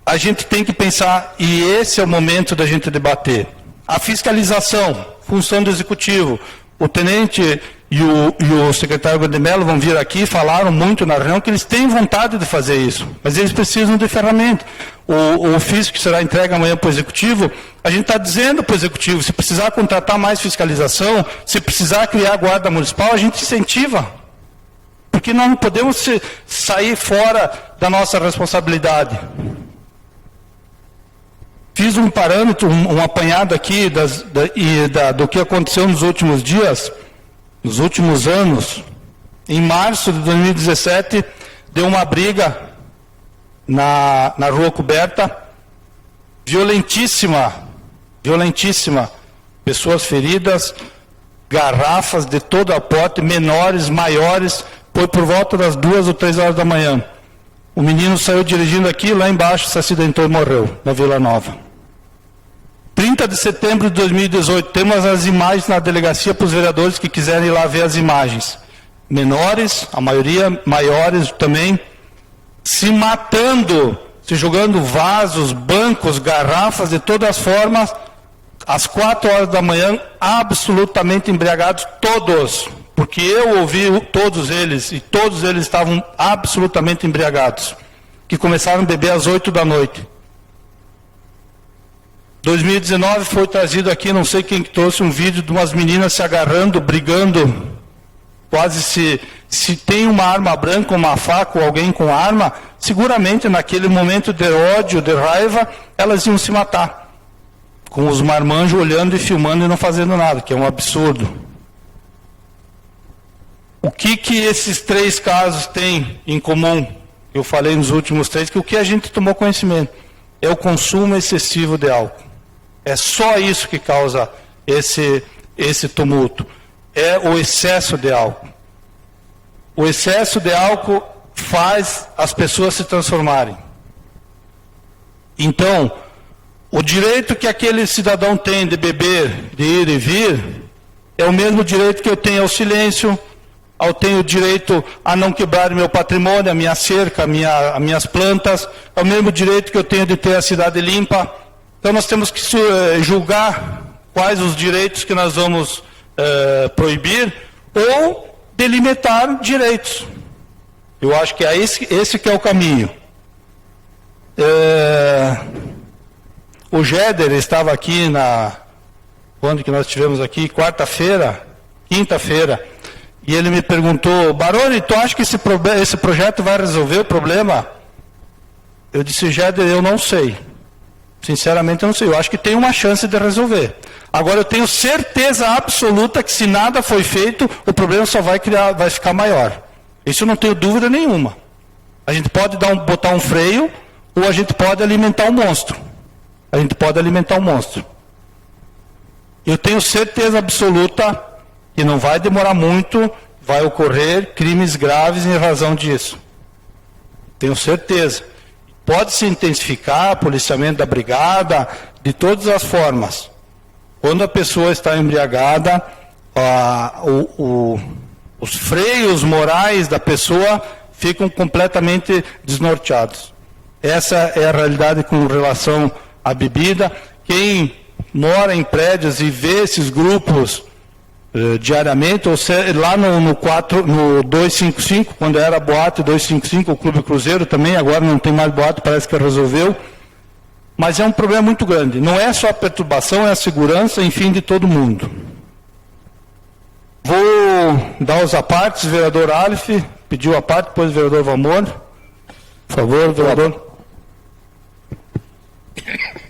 Speaker 1: a gente tem que pensar, e esse é o momento da gente debater. A fiscalização, função do executivo. O tenente e o secretário Godemelo vão vir aqui, falaram muito na reunião que eles têm vontade de fazer isso, mas eles precisam de ferramenta. O ofício que será entregue amanhã para o executivo, a gente está dizendo para o executivo, se precisar contratar mais fiscalização, se precisar criar guarda municipal, a gente incentiva. Porque nós não podemos sair fora da nossa responsabilidade. Fiz um parâmetro, um apanhado aqui do que aconteceu nos últimos dias, nos últimos anos. Em março de 2017, deu uma briga na Rua Coberta, violentíssima, pessoas feridas, garrafas de todo aporte, menores, maiores, foi por volta das 2 ou 3 horas da manhã. O menino saiu dirigindo aqui, lá embaixo se acidentou e morreu, na Vila Nova. 30 de setembro de 2018, temos as imagens na delegacia para os vereadores que quiserem ir lá ver as imagens. Menores, a maioria maiores também, se matando, se jogando vasos, bancos, garrafas, de todas as formas, às 4 horas da manhã, absolutamente embriagados, todos. Porque eu ouvi todos eles, e todos eles estavam absolutamente embriagados, que começaram a beber às 8 da noite. 2019 foi trazido aqui, não sei quem que trouxe, um vídeo de umas meninas se agarrando, brigando, quase se tem uma arma branca, uma faca ou alguém com arma, seguramente naquele momento de ódio, de raiva, elas iam se matar. Com os marmanjos olhando e filmando e não fazendo nada, que é um absurdo. O que esses 3 casos têm em comum? Eu falei nos últimos 3, que o que a gente tomou conhecimento é o consumo excessivo de álcool. É só isso que causa esse tumulto. É o excesso de álcool. O excesso de álcool faz as pessoas se transformarem. Então, o direito que aquele cidadão tem de beber, de ir e vir, é o mesmo direito que eu tenho ao silêncio, eu tenho o direito a não quebrar meu patrimônio, a minha cerca, as minhas plantas, é o mesmo direito que eu tenho de ter a cidade limpa. Então nós temos que julgar quais os direitos que nós vamos proibir ou delimitar direitos. Eu acho que é esse que é o caminho. O Géder estava aqui quando que nós estivemos aqui? Quinta-feira, e ele me perguntou, Baroni, tu acha que esse projeto vai resolver o problema? Eu disse, Géder, eu não sei. Sinceramente, eu não sei. Eu acho que tem uma chance de resolver. Agora, eu tenho certeza absoluta que se nada foi feito, o problema só vai ficar maior. Isso eu não tenho dúvida nenhuma. A gente pode botar um freio, ou a gente pode alimentar um monstro. Eu tenho certeza absoluta que não vai demorar muito, vai ocorrer crimes graves em razão disso. Tenho certeza. Pode se intensificar, policiamento da brigada, de todas as formas. Quando a pessoa está embriagada, os freios morais da pessoa ficam completamente desnorteados. Essa é a realidade com relação à bebida. Quem mora em prédios e vê esses grupos diariamente, ou seja, lá no 255, quando era boate 255, o Clube Cruzeiro também, agora não tem mais boate, parece que resolveu, mas é um problema muito grande. Não é só a perturbação, é a segurança, enfim, de todo mundo. Vou dar os apartes, vereador Aleph, pediu a parte, depois o vereador Valmor. Por favor, vereador.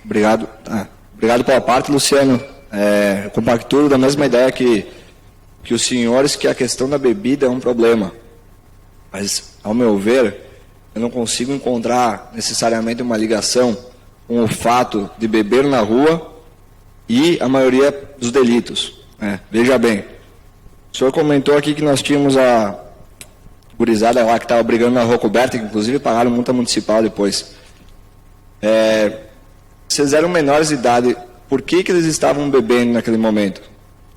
Speaker 7: Obrigado. Obrigado pela parte, Luciano. Eu compactuo da mesma ideia que os senhores, que a questão da bebida é um problema. Mas, ao meu ver, eu não consigo encontrar necessariamente uma ligação com o fato de beber na rua e a maioria dos delitos. Veja bem, o senhor comentou aqui que nós tínhamos a gurizada lá que estava brigando na rua coberta, que inclusive pagaram multa municipal depois. Vocês eram menores de idade, por que eles estavam bebendo naquele momento?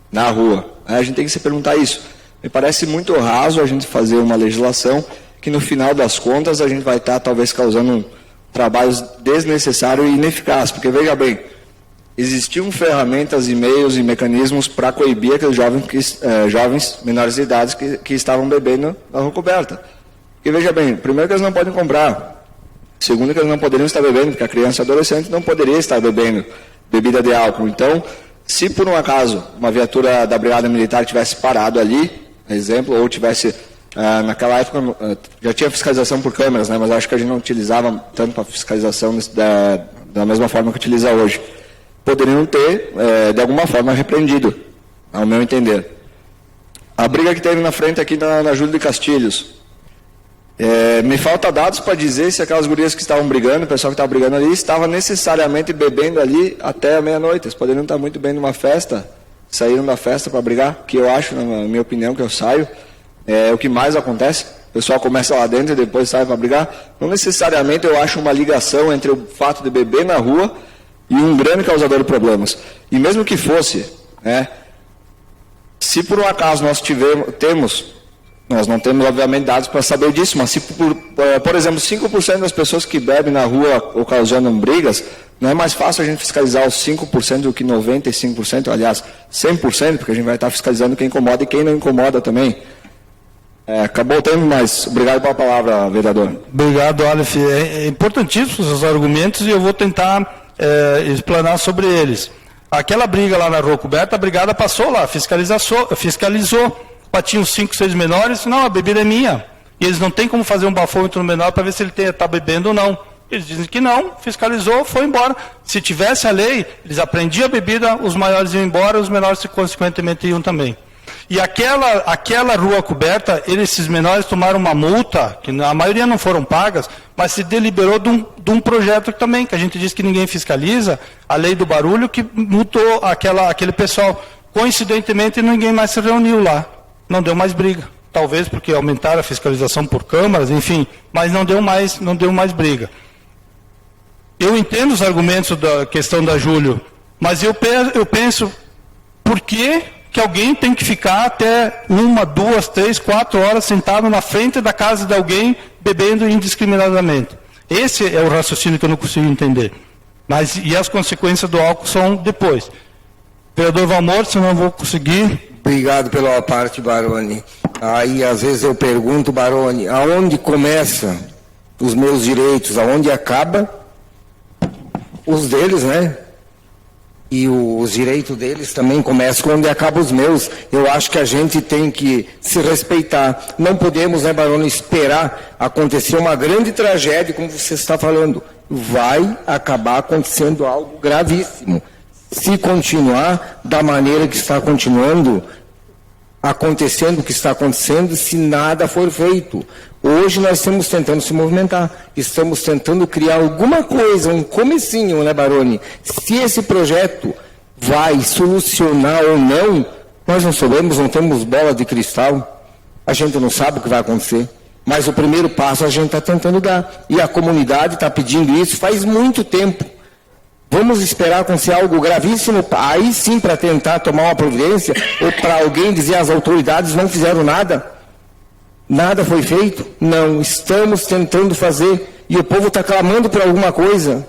Speaker 7: Na rua. A gente tem que se perguntar isso. Me parece muito raso a gente fazer uma legislação que no final das contas a gente vai estar talvez causando um trabalho desnecessário e ineficaz. Porque veja bem, existiam ferramentas e meios e mecanismos para coibir aqueles jovens menores de idade que estavam bebendo na rua coberta. Porque veja bem, primeiro que eles não podem comprar. Segundo, que eles não poderiam estar bebendo, porque a criança e adolescente não poderia estar bebendo bebida de álcool. Então, se por um acaso uma viatura da Brigada Militar tivesse parado ali, exemplo, ou tivesse, naquela época, já tinha fiscalização por câmeras, né, mas acho que a gente não utilizava tanto para fiscalização da mesma forma que utiliza hoje. Poderiam ter, de alguma forma, repreendido, ao meu entender. A briga que teve na frente aqui na Júlio de Castilhos. Me falta dados para dizer se aquelas gurias que estavam brigando, o pessoal que estava brigando ali, estava necessariamente bebendo ali até a meia-noite. Eles poderiam estar muito bem numa festa, saíram da festa para brigar, que eu acho, na minha opinião, que eu saio, é o que mais acontece. O pessoal começa lá dentro e depois sai para brigar. Não necessariamente eu acho uma ligação entre o fato de beber na rua e um grande causador de problemas. E mesmo que fosse, se por um acaso nós nós não temos, obviamente, dados para saber disso, mas se, por exemplo, 5% das pessoas que bebem na rua ocasionam brigas, não é mais fácil a gente fiscalizar os 5% do que 95%, aliás, 100%, porque a gente vai estar fiscalizando quem incomoda e quem não incomoda também. Acabou o tempo, mas obrigado pela palavra, vereador.
Speaker 1: Obrigado, Aleph. É importantíssimo os seus argumentos e eu vou tentar explanar sobre eles. Aquela briga lá na rua coberta, a brigada passou lá, fiscalizou. Tinha os 5, 6 menores, não, a bebida é minha. E eles não têm como fazer um bafômetro no menor para ver se ele está bebendo ou não. Eles dizem que não, fiscalizou, foi embora. Se tivesse a lei, eles apreendiam a bebida, os maiores iam embora, os menores consequentemente iam também. E aquela rua coberta, esses menores tomaram uma multa, que a maioria não foram pagas, mas se deliberou de um projeto também, que a gente diz que ninguém fiscaliza, a lei do barulho, que multou aquele pessoal. Coincidentemente, ninguém mais se reuniu lá. Não deu mais briga, talvez porque aumentaram a fiscalização por câmaras, enfim, mas não deu mais briga. Eu entendo os argumentos da questão da Júlio, mas eu penso, por que alguém tem que ficar até 1, 2, 3, 4 horas sentado na frente da casa de alguém bebendo indiscriminadamente? Esse é o raciocínio que eu não consigo entender. E as consequências do álcool são depois. Vereador Valmor, senão eu vou conseguir...
Speaker 4: Obrigado pela parte, Baroni. Aí, às vezes, eu pergunto, Baroni, aonde começa os meus direitos, aonde acaba os deles, né? E os direitos deles também começam onde acabam os meus. Eu acho que a gente tem que se respeitar. Não podemos, né, Baroni, esperar acontecer uma grande tragédia, como você está falando. Vai acabar acontecendo algo gravíssimo. Se continuar da maneira que está continuando, acontecendo o que está acontecendo, se nada for feito. Hoje nós estamos tentando se movimentar, estamos tentando criar alguma coisa, um comecinho, né, Baroni? Se esse projeto vai solucionar ou não, nós não sabemos, não temos bola de cristal, a gente não sabe o que vai acontecer. Mas o primeiro passo a gente está tentando dar, e a comunidade está pedindo isso faz muito tempo. Vamos esperar acontecer algo gravíssimo, aí sim para tentar tomar uma providência, ou para alguém dizer as autoridades não fizeram nada? Nada foi feito? Não, estamos tentando fazer, e o povo está clamando por alguma coisa,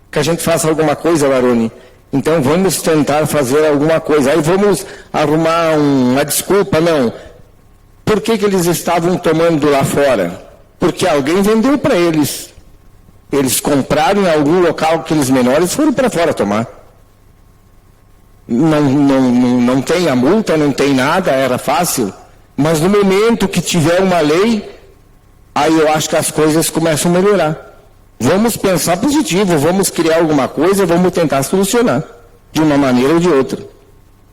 Speaker 4: que a gente faça alguma coisa, Baroni. Então vamos tentar fazer alguma coisa, aí vamos arrumar uma desculpa, não. Por que eles estavam tomando lá fora? Porque alguém vendeu para eles. Eles compraram em algum local, aqueles menores foram para fora tomar. não tem a multa, não tem nada, era fácil. Mas no momento que tiver uma lei, aí eu acho que as coisas começam a melhorar. Vamos pensar positivo, vamos criar alguma coisa, vamos tentar solucionar, de uma maneira ou de outra.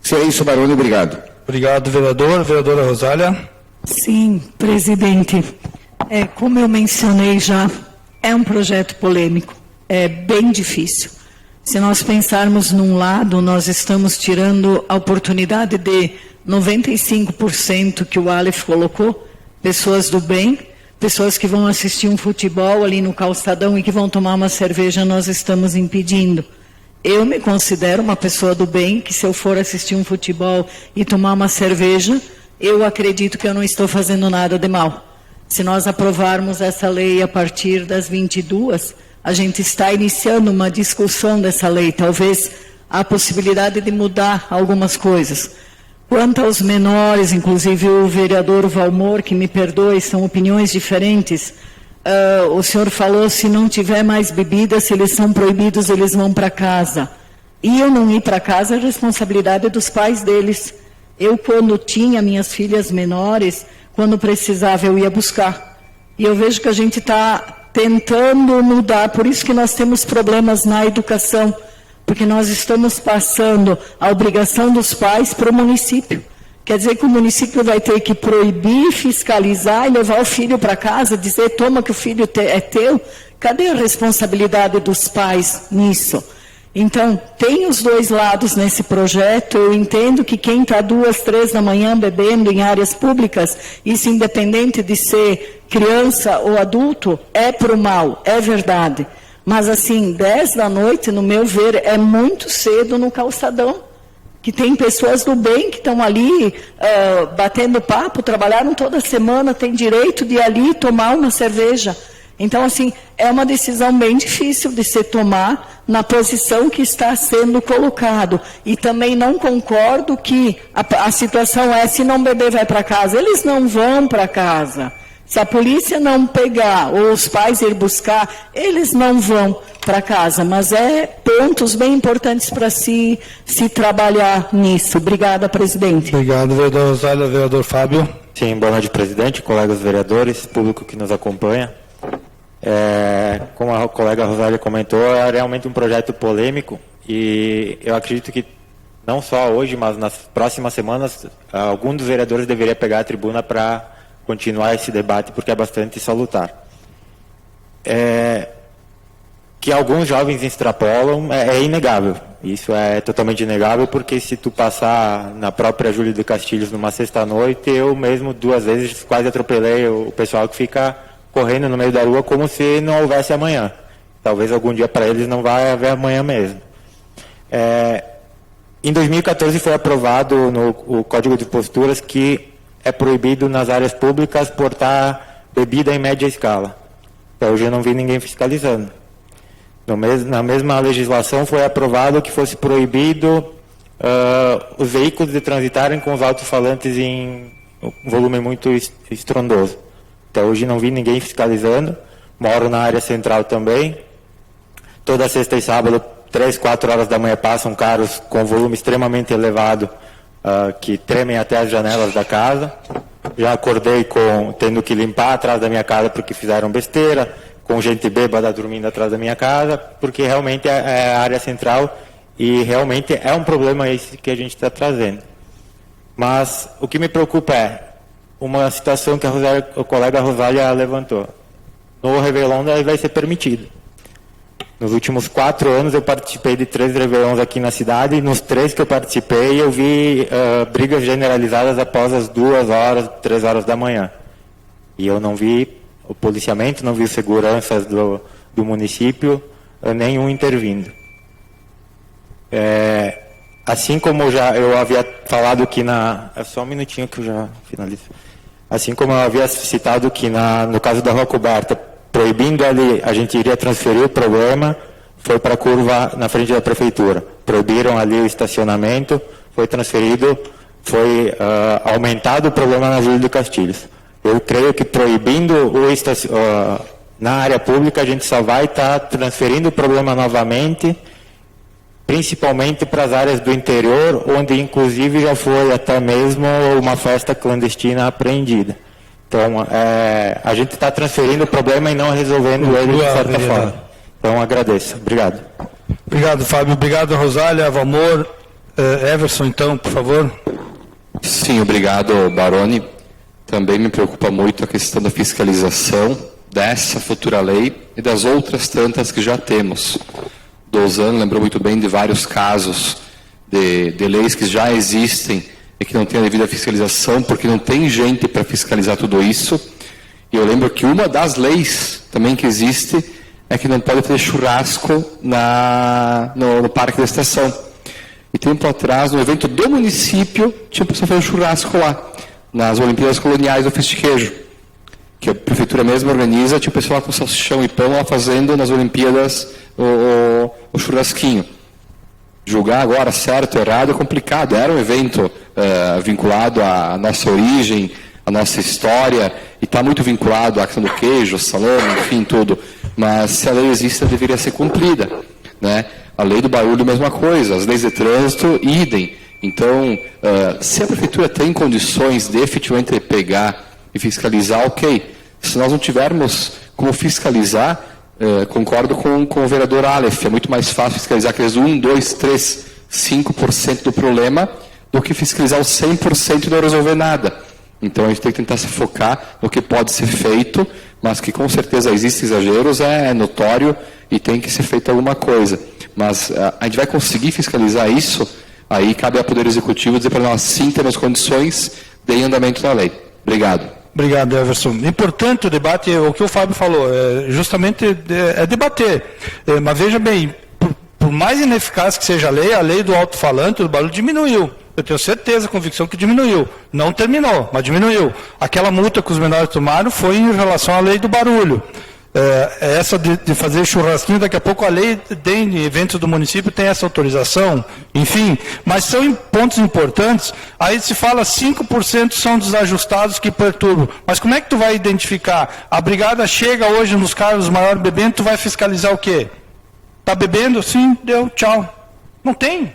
Speaker 4: Se é isso, Baroni, obrigado.
Speaker 1: Obrigado, vereador. Vereadora Rosália.
Speaker 5: Sim, presidente. Como eu mencionei já, é um projeto polêmico, é bem difícil. Se nós pensarmos num lado, nós estamos tirando a oportunidade de 95% que o Aleph colocou, pessoas do bem, pessoas que vão assistir um futebol ali no calçadão e que vão tomar uma cerveja, nós estamos impedindo. Eu me considero uma pessoa do bem, que se eu for assistir um futebol e tomar uma cerveja, eu acredito que eu não estou fazendo nada de mal. Se nós aprovarmos essa lei a partir das 22, a gente está iniciando uma discussão dessa lei, talvez a possibilidade de mudar algumas coisas. Quanto aos menores, inclusive o vereador Valmor, que me perdoe, são opiniões diferentes. O senhor falou, se não tiver mais bebida, se eles são proibidos, eles vão para casa. E eu não ir para casa é responsabilidade dos pais deles. Eu, quando tinha minhas filhas menores, quando precisava, eu ia buscar. E eu vejo que a gente está tentando mudar, por isso que nós temos problemas na educação, porque nós estamos passando a obrigação dos pais para o município. Quer dizer que o município vai ter que proibir, fiscalizar e levar o filho para casa, dizer, toma que o filho é teu. Cadê a responsabilidade dos pais nisso? Então, tem os dois lados nesse projeto. Eu entendo que quem está 2, 3 da manhã bebendo em áreas públicas, isso independente de ser criança ou adulto, é para o mal, é verdade. Mas assim, 10 da noite, no meu ver, é muito cedo no calçadão. Que tem pessoas do bem que estão ali batendo papo, trabalharam toda semana, têm direito de ir ali tomar uma cerveja. Então, assim, é uma decisão bem difícil de se tomar na posição que está sendo colocado. E também não concordo que a situação é, se não beber, vai para casa. Eles não vão para casa. Se a polícia não pegar, ou os pais ir buscar, eles não vão para casa. Mas é pontos bem importantes para se trabalhar nisso. Obrigada, presidente.
Speaker 1: Obrigado, vereador Rosália. Vereador Fábio.
Speaker 8: Sim, boa noite, presidente, colegas vereadores, público que nos acompanha. Como a colega Rosália comentou, é realmente um projeto polêmico e eu acredito que não só hoje, mas nas próximas semanas, algum dos vereadores deveria pegar a tribuna para continuar esse debate, porque é bastante salutar. Que alguns jovens extrapolam é inegável, isso é totalmente inegável, porque se tu passar na própria Júlio de Castilhos numa sexta-noite, eu mesmo 2 vezes quase atropelei o pessoal que fica correndo no meio da rua como se não houvesse amanhã. Talvez algum dia para eles não vai haver amanhã mesmo. Em 2014 foi aprovado o Código de Posturas que é proibido nas áreas públicas portar bebida em média escala. Até hoje eu não vi ninguém fiscalizando. Na mesma legislação foi aprovado que fosse proibido os veículos de transitarem com os alto-falantes em um volume muito estrondoso. Até hoje não vi ninguém fiscalizando. Moro na área central também. Toda sexta e sábado, 3, 4 horas da manhã, passam carros com volume extremamente elevado, que tremem até as janelas da casa. Já acordei tendo que limpar atrás da minha casa porque fizeram besteira, com gente bêbada dormindo atrás da minha casa, porque realmente é a área central e realmente é um problema esse que a gente está trazendo. Mas o que me preocupa é uma situação que a colega Rosália levantou. No Réveillon vai ser permitido. Nos últimos 4 anos eu participei de 3 Réveillons aqui na cidade, e nos 3 que eu participei eu vi brigas generalizadas após as 2 horas, 3 horas da manhã. E eu não vi o policiamento, não vi os seguranças do município, nenhum intervindo. Assim como eu havia falado que só um minutinho que eu já finalizo. Assim como eu havia citado que no caso da Rua Coberta, proibindo ali, a gente iria transferir o problema, foi para a curva na frente da prefeitura. Proibiram ali o estacionamento, foi transferido, foi aumentado o problema na Júlio de Castilhos. Eu creio que proibindo na área pública, a gente só vai estar transferindo o problema novamente principalmente para as áreas do interior, onde inclusive já foi até mesmo uma festa clandestina apreendida. Então, a gente está transferindo o problema e não resolvendo ele de certa forma. Então, agradeço. Obrigado.
Speaker 1: Obrigado, Fábio. Obrigado, Rosália, Valmor. Everson, então, por favor.
Speaker 9: Sim, obrigado, Baroni. Também me preocupa muito a questão da fiscalização dessa futura lei e das outras tantas que já temos. Dozan lembrou muito bem de vários casos de leis que já existem e que não tem a devida fiscalização, porque não tem gente para fiscalizar tudo isso. E eu lembro que uma das também que existe é que não pode ter churrasco no parque da estação. E tempo atrás, no evento do município, tinha pessoa fazendo churrasco lá, nas Olimpíadas Coloniais do Festiquejo, que a prefeitura mesmo organiza, tinha o pessoal lá com salsichão e pão lá fazendo nas Olimpíadas o churrasquinho. Julgar agora certo ou errado é complicado. Era um evento vinculado à nossa origem, à nossa história, e está muito vinculado à questão do queijo, salame, enfim, tudo. Mas se a lei existe, ela deveria ser cumprida, né? A lei do barulho, mesma coisa. As leis de trânsito, idem. Então, se a prefeitura tem condições de efetivamente pegar e fiscalizar, ok. Se nós não tivermos como fiscalizar, concordo com o vereador Aleph, é muito mais fácil fiscalizar aqueles 1, 2, 3, 5% do problema do que fiscalizar os 100% e não resolver nada. Então a gente tem que tentar se focar no que pode ser feito, mas que com certeza existem exageros, é notório e tem que ser feito alguma coisa. Mas a gente vai conseguir fiscalizar isso, aí cabe ao Poder Executivo dizer para nós, sim, temos condições de andamento da lei. Obrigado.
Speaker 1: Obrigado, Everson. Importante o debate, o que o Fábio falou, justamente debater. Mas veja bem, por mais ineficaz que seja a lei do alto-falante, do barulho diminuiu. Eu tenho certeza, convicção que diminuiu. Não terminou, mas diminuiu. Aquela multa que os menores tomaram foi em relação à lei do barulho. Essa de fazer churrasquinho, daqui a pouco a lei de eventos do município tem essa autorização, enfim, mas são pontos importantes. Aí se fala 5% são desajustados que perturbam, mas como é que tu vai identificar? A brigada chega hoje nos carros maiores bebendo, tu vai fiscalizar o quê? Está bebendo? Sim, deu, tchau. Não tem.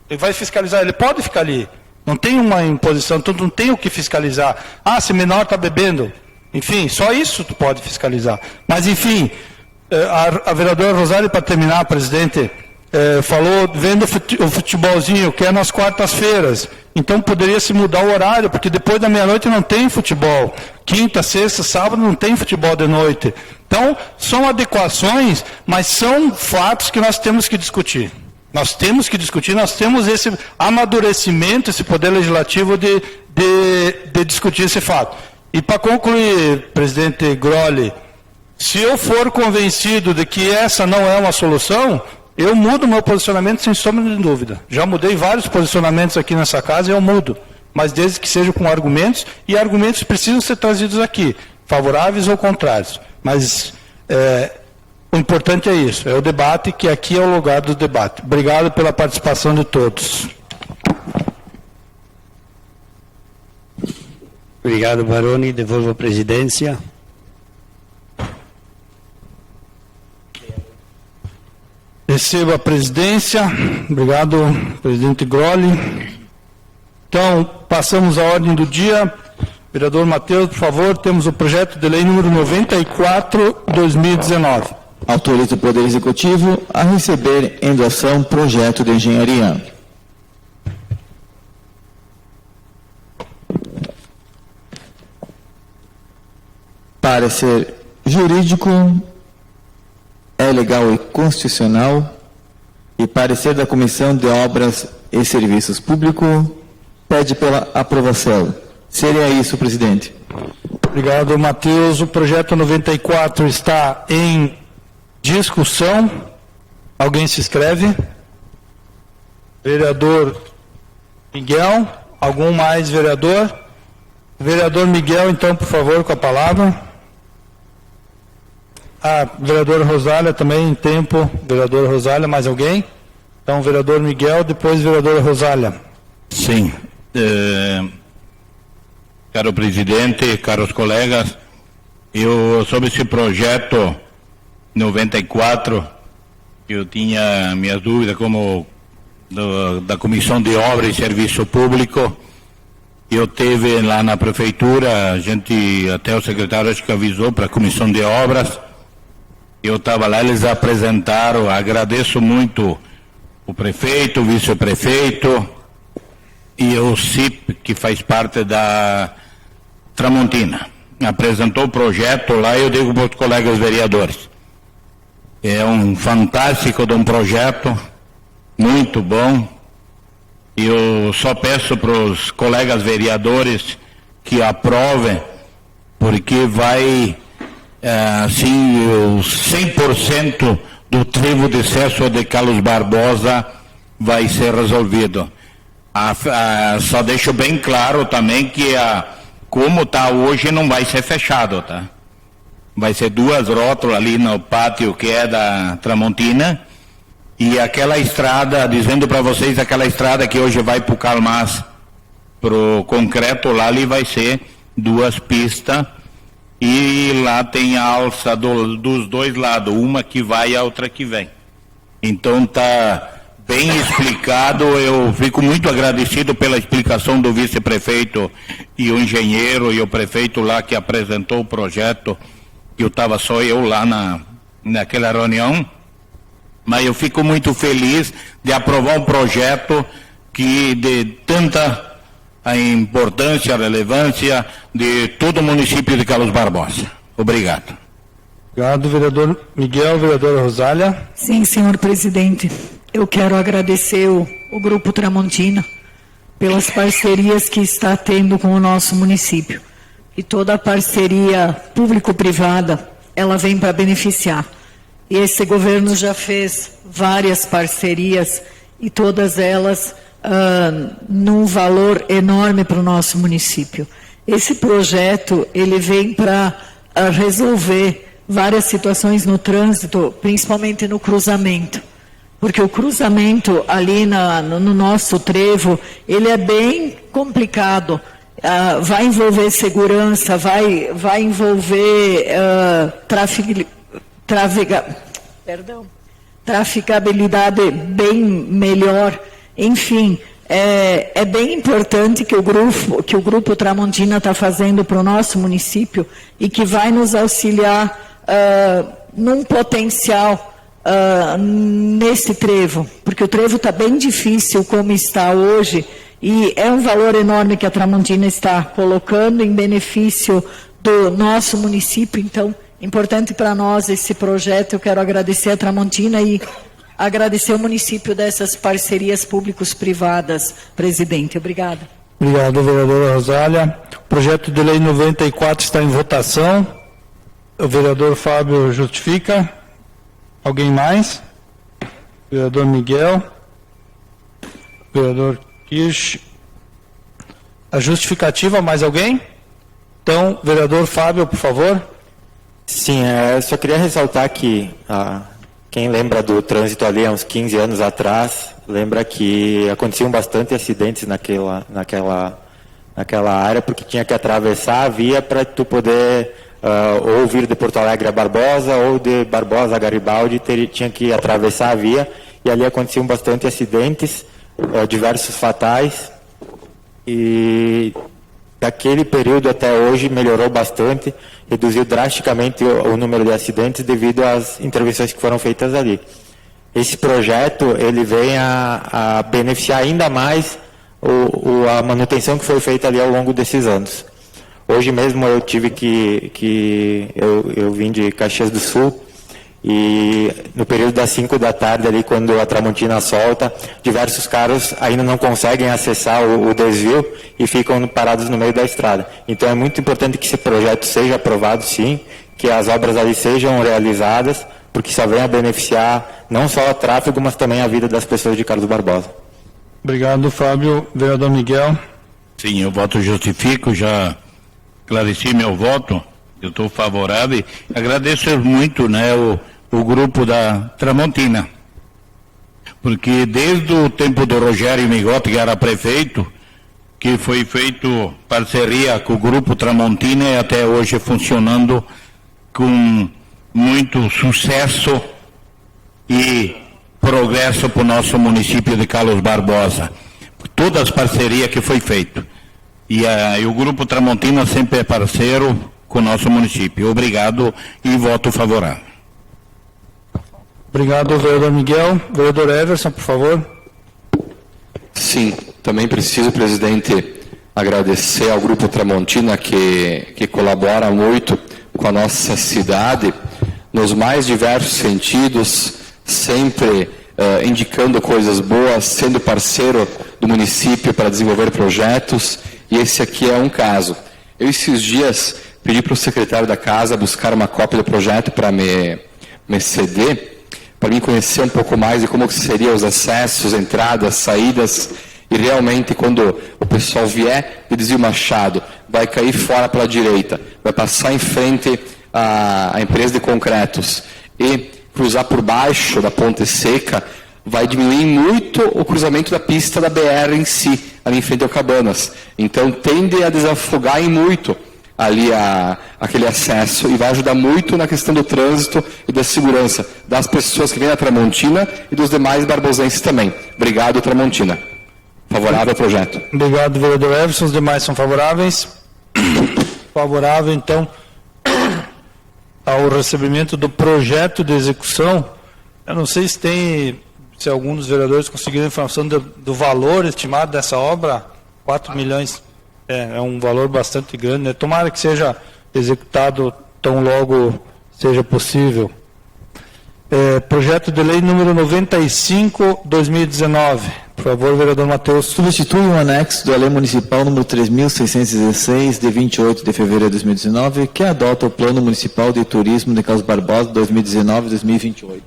Speaker 1: Ele vai fiscalizar, ele pode ficar ali. Não tem uma imposição, tu não tem o que fiscalizar. Ah, se menor está bebendo. Enfim, só isso tu pode fiscalizar. Mas, enfim, a vereadora Rosália, para terminar, presidente, falou, vendo o futebolzinho, que é nas quartas-feiras. Então, poderia se mudar o horário, porque depois da meia-noite não tem futebol. Quinta, sexta, sábado não tem futebol de noite. Então, são adequações, mas são fatos que nós temos que discutir. Nós temos que discutir, nós temos esse amadurecimento, esse poder legislativo de discutir esse fato. E para concluir, presidente Grolli, se eu for convencido de que essa não é uma solução, eu mudo meu posicionamento sem sombra de dúvida. Já mudei vários posicionamentos aqui nessa casa e eu mudo. Mas desde que seja com argumentos, e argumentos precisam ser trazidos aqui, favoráveis ou contrários. Mas o importante é isso, é o debate, que aqui é o lugar do debate. Obrigado pela participação de todos.
Speaker 6: Obrigado, Baroni. Devolvo a presidência.
Speaker 1: Recebo a presidência. Obrigado, presidente Grolli. Então, passamos à ordem do dia. Vereador Matheus, por favor, temos o projeto de lei número 94/2019.
Speaker 2: Autoriza o Poder Executivo a receber em doação projeto de engenharia. Parecer jurídico, é legal e constitucional, e parecer da Comissão de Obras e Serviços Públicos pede pela aprovação. Seria isso, presidente.
Speaker 1: Obrigado, Matheus. O projeto 94 está em discussão. Alguém se inscreve? Vereador Miguel. Algum mais, vereador? Vereador Miguel, então, por favor, com a palavra. Vereadora Rosália também em tempo. Vereadora Rosália, mais alguém? Então, vereador Miguel, depois vereadora Rosália.
Speaker 10: Sim. Caro presidente, caros colegas, eu sobre esse projeto 94, Eu tinha minhas dúvidas como da Comissão de Obras e Serviço Público. Eu teve lá na prefeitura, a gente, até o secretário acho que avisou para a Comissão de Obras. Eu estava lá, eles apresentaram, agradeço muito o prefeito, o vice-prefeito e o CIP, que faz parte da Tramontina. Apresentou o projeto lá, eu digo para os colegas vereadores. É um fantástico de um projeto, muito bom. Eu só peço para os colegas vereadores que aprovem, porque vai, assim, os 100% do trevo de acesso de Carlos Barbosa vai ser resolvido. Só deixo bem claro também que como está hoje não vai ser fechado, tá? Vai ser 2 rótulas ali no pátio que é da Tramontina. E aquela estrada, dizendo para vocês, aquela estrada que hoje vai para o Calmas, para o concreto, lá ali vai ser 2 pistas, e lá tem a alça dos 2 lados, uma que vai e a outra que vem. Então tá bem explicado, eu fico muito agradecido pela explicação do vice-prefeito e o engenheiro e o prefeito lá que apresentou o projeto, que eu estava só eu lá naquela reunião. Mas eu fico muito feliz de aprovar um projeto que de tanta importância, relevância de todo o município de Carlos Barbosa. Obrigado.
Speaker 1: Obrigado, vereador Miguel. Vereadora Rosália.
Speaker 5: Sim, senhor presidente. Eu quero agradecer o Grupo Tramontina pelas parcerias que está tendo com o nosso município. E toda a parceria público-privada, ela vem para beneficiar. E esse governo já fez várias parcerias e todas elas num valor enorme para o nosso município. Esse projeto, ele vem para resolver várias situações no trânsito, principalmente no cruzamento. Porque o cruzamento ali no nosso trevo, ele é bem complicado. Vai envolver segurança, vai envolver traficabilidade bem melhor, enfim, é bem importante que o Grupo Tramontina está fazendo para o nosso município e que vai nos auxiliar num potencial nesse trevo, porque o trevo está bem difícil como está hoje e é um valor enorme que a Tramontina está colocando em benefício do nosso município, então importante para nós esse projeto. Eu quero agradecer a Tramontina e agradecer o município dessas parcerias públicos-privadas, presidente. Obrigada.
Speaker 1: Obrigado, vereadora Rosália. O projeto de lei 94 está em votação. O vereador Fábio justifica. Alguém mais? Vereador Miguel. Vereador Kirsch. A justificativa, mais alguém? Então, vereador Fábio, por favor.
Speaker 8: Sim, eu só queria ressaltar que quem lembra do trânsito ali há uns 15 anos atrás, lembra que aconteciam bastante acidentes naquela área, porque tinha que atravessar a via para tu poder ou vir de Porto Alegre a Barbosa, ou de Barbosa a Garibaldi, tinha que atravessar a via, e ali aconteciam bastante acidentes, diversos fatais, e daquele período até hoje melhorou bastante, reduziu drasticamente o número de acidentes devido às intervenções que foram feitas ali. Esse projeto, ele vem a beneficiar ainda mais a manutenção que foi feita ali ao longo desses anos. Hoje mesmo eu tive eu vim de Caxias do Sul, e no período das 5 da tarde ali, quando a Tramontina solta, diversos carros ainda não conseguem acessar o desvio e ficam parados no meio da estrada. Então é muito importante que esse projeto seja aprovado, sim, que as obras ali sejam realizadas, porque só vem a beneficiar não só o tráfego, mas também a vida das pessoas de Carlos Barbosa.
Speaker 1: Obrigado, Fábio. Vereador Miguel.
Speaker 10: Sim, eu voto justifico, já esclareci meu voto, eu estou favorável. Agradeço muito, né, o grupo da Tramontina, porque desde o tempo do Rogério Migotti, que era prefeito, que foi feito parceria com o grupo Tramontina e até hoje funcionando com muito sucesso e progresso para o nosso município de Carlos Barbosa. Todas as parcerias que foi feito. E o Grupo Tramontina sempre é parceiro com o nosso município. Obrigado e voto favorável.
Speaker 1: Obrigado, vereador Miguel. Vereador Everson, por favor.
Speaker 9: Sim, também preciso, presidente, agradecer ao Grupo Tramontina que colabora muito com a nossa cidade nos mais diversos sentidos, sempre indicando coisas boas, sendo parceiro do município para desenvolver projetos, e esse aqui é um caso. Eu, esses dias, pedi para o secretário da Casa buscar uma cópia do projeto para me ceder, para mim conhecer um pouco mais de como seriam os acessos, entradas, saídas, e realmente quando o pessoal vier de Desvio Machado, vai cair fora pela direita, vai passar em frente à empresa de concretos e cruzar por baixo da Ponte Seca, vai diminuir muito o cruzamento da pista da BR em si, ali em frente ao Cabanas. Então tende a desafogar em muito ali aquele acesso e vai ajudar muito na questão do trânsito e da segurança das pessoas que vêm da Tramontina e dos demais barbosenses também. Obrigado, Tramontina. Favorável ao projeto.
Speaker 1: Obrigado, vereador Everson. Os demais são favoráveis? Favorável, então, ao recebimento do projeto de execução. Eu não sei se algum dos vereadores conseguiram a informação do valor estimado dessa obra, 4 milhões. É um valor bastante grande, né? Tomara que seja executado tão logo seja possível. Projeto de lei número 95/2019. Por favor, vereador Matheus.
Speaker 2: Substitui o anexo da Lei Municipal número 3.616, de 28 de fevereiro de 2019, que adota o Plano Municipal de Turismo de Carlos Barbosa 2019-2028.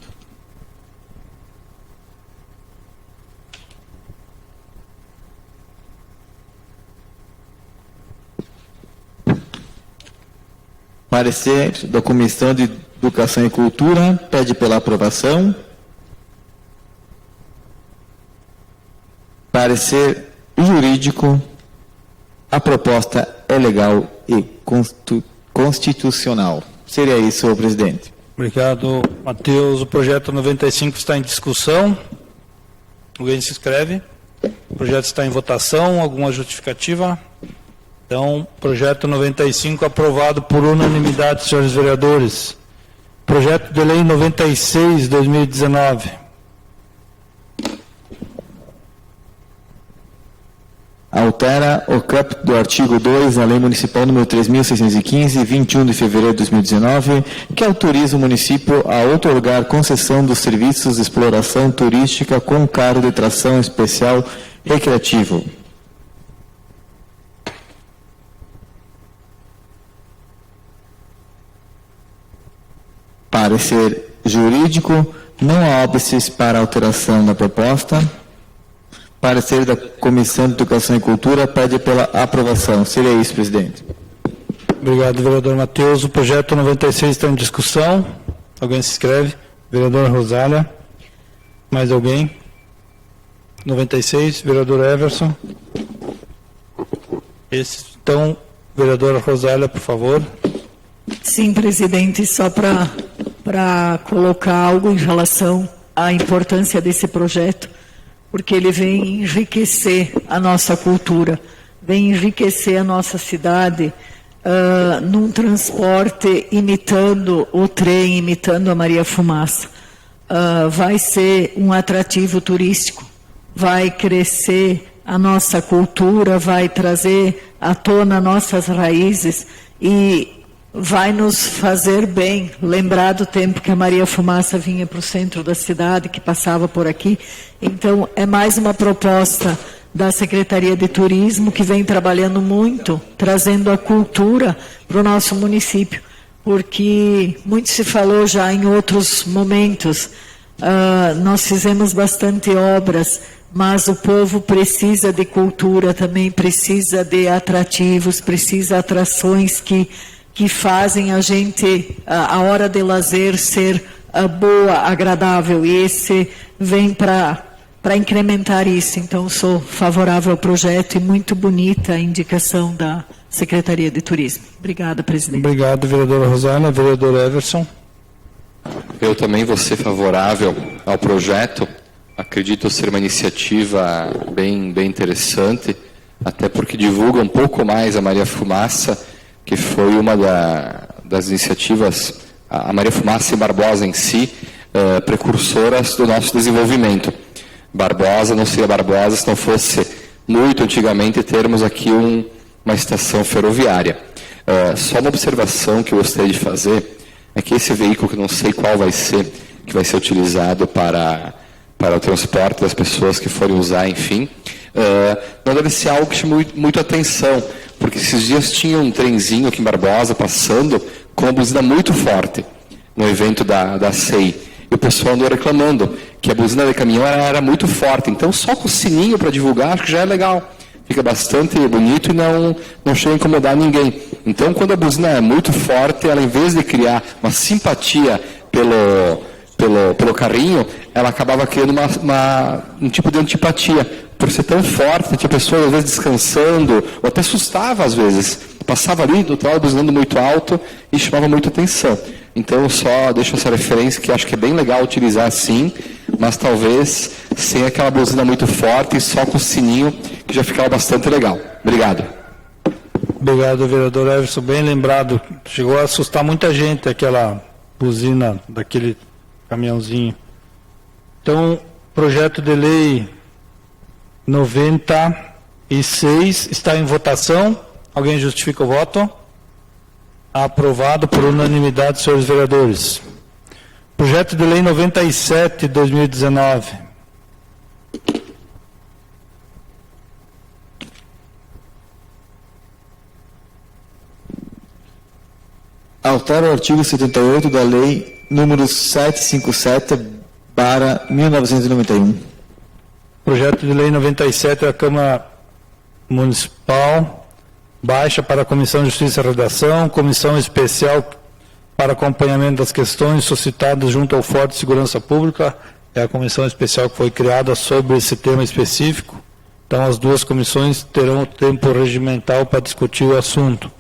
Speaker 2: Parecer da Comissão de Educação e Cultura pede pela aprovação. Parecer jurídico, a proposta é legal e constitucional. Seria isso, senhor presidente.
Speaker 1: Obrigado, Matheus. O projeto 95 está em discussão. Alguém se inscreve? O projeto está em votação. Alguma justificativa? Então, projeto 95 aprovado por unanimidade, senhores vereadores. Projeto de lei 96/2019.
Speaker 2: Altera o caput do artigo 2 da Lei Municipal número 3.615, 21 de fevereiro de 2019, que autoriza o município a outorgar concessão dos serviços de exploração turística com cargo de tração especial recreativo. Parecer jurídico, não há óbices para alteração da proposta. Parecer da Comissão de Educação e Cultura pede pela aprovação. Seria isso, presidente.
Speaker 1: Obrigado, vereador Matheus. O projeto 96 está em discussão. Alguém se inscreve? Vereadora Rosália. Mais alguém? 96, vereador Everson. Então, vereadora Rosália, por favor.
Speaker 5: Sim, presidente, só para colocar algo em relação à importância desse projeto, porque ele vem enriquecer a nossa cultura, vem enriquecer a nossa cidade num transporte imitando o trem, imitando a Maria Fumaça. Vai ser um atrativo turístico, vai crescer a nossa cultura, vai trazer à tona nossas raízes e vai nos fazer bem lembrar do tempo que a Maria Fumaça vinha para o centro da cidade, que passava por aqui. Então, é mais uma proposta da Secretaria de Turismo, que vem trabalhando muito, trazendo a cultura para o nosso município, porque muito se falou já em outros momentos, nós fizemos bastante obras, mas o povo precisa de cultura também, precisa de atrativos, precisa de atrações que fazem a gente, a hora de lazer ser boa, agradável, e esse vem para incrementar isso. Então, sou favorável ao projeto e muito bonita a indicação da Secretaria de Turismo. Obrigada, presidente.
Speaker 1: Obrigado, vereadora Rosana. Vereador Everson.
Speaker 9: Eu também vou ser favorável ao projeto. Acredito ser uma iniciativa bem interessante, até porque divulga um pouco mais a Maria Fumaça, que foi uma das iniciativas, a Maria Fumaça e Barbosa em si, precursoras do nosso desenvolvimento. Barbosa não seria Barbosa se não fosse muito antigamente termos aqui uma estação ferroviária. Só uma observação que eu gostaria de fazer é que esse veículo, que não sei qual vai ser, que vai ser utilizado para o transporte das pessoas que forem usar, enfim, não deve ser algo que chame muito atenção, porque esses dias tinha um trenzinho aqui em Barbosa passando com uma buzina muito forte no evento da SEI. E o pessoal andou reclamando que a buzina de caminhão era muito forte. Então, só com o sininho para divulgar, acho que já é legal. Fica bastante bonito e não chega a incomodar ninguém. Então, quando a buzina é muito forte, ela, em vez de criar uma simpatia pelo carrinho, ela acabava criando um tipo de antipatia. Por ser tão forte, tinha pessoas, às vezes, descansando, ou até assustava, às vezes. Passava ali, do outro lado, buzinando muito alto e chamava muita atenção. Então, eu só deixo essa referência, que acho que é bem legal utilizar assim, mas talvez sem aquela buzina muito forte e só com o sininho, que já ficava bastante legal. Obrigado.
Speaker 1: Obrigado, vereador Everson. Bem lembrado. Chegou a assustar muita gente aquela buzina daquele caminhãozinho. Então, projeto de lei 96 está em votação. Alguém justifica o voto? Aprovado por unanimidade, senhores vereadores. Projeto de lei 97, 2019.
Speaker 2: Altera o artigo 78 da lei número 757/1991.
Speaker 1: Projeto de lei 97 da Câmara Municipal. Baixa para a Comissão de Justiça e Redação, Comissão Especial para Acompanhamento das Questões suscitadas junto ao Fórum de Segurança Pública. É a comissão especial que foi criada sobre esse tema específico. Então, as duas comissões terão tempo regimental para discutir o assunto.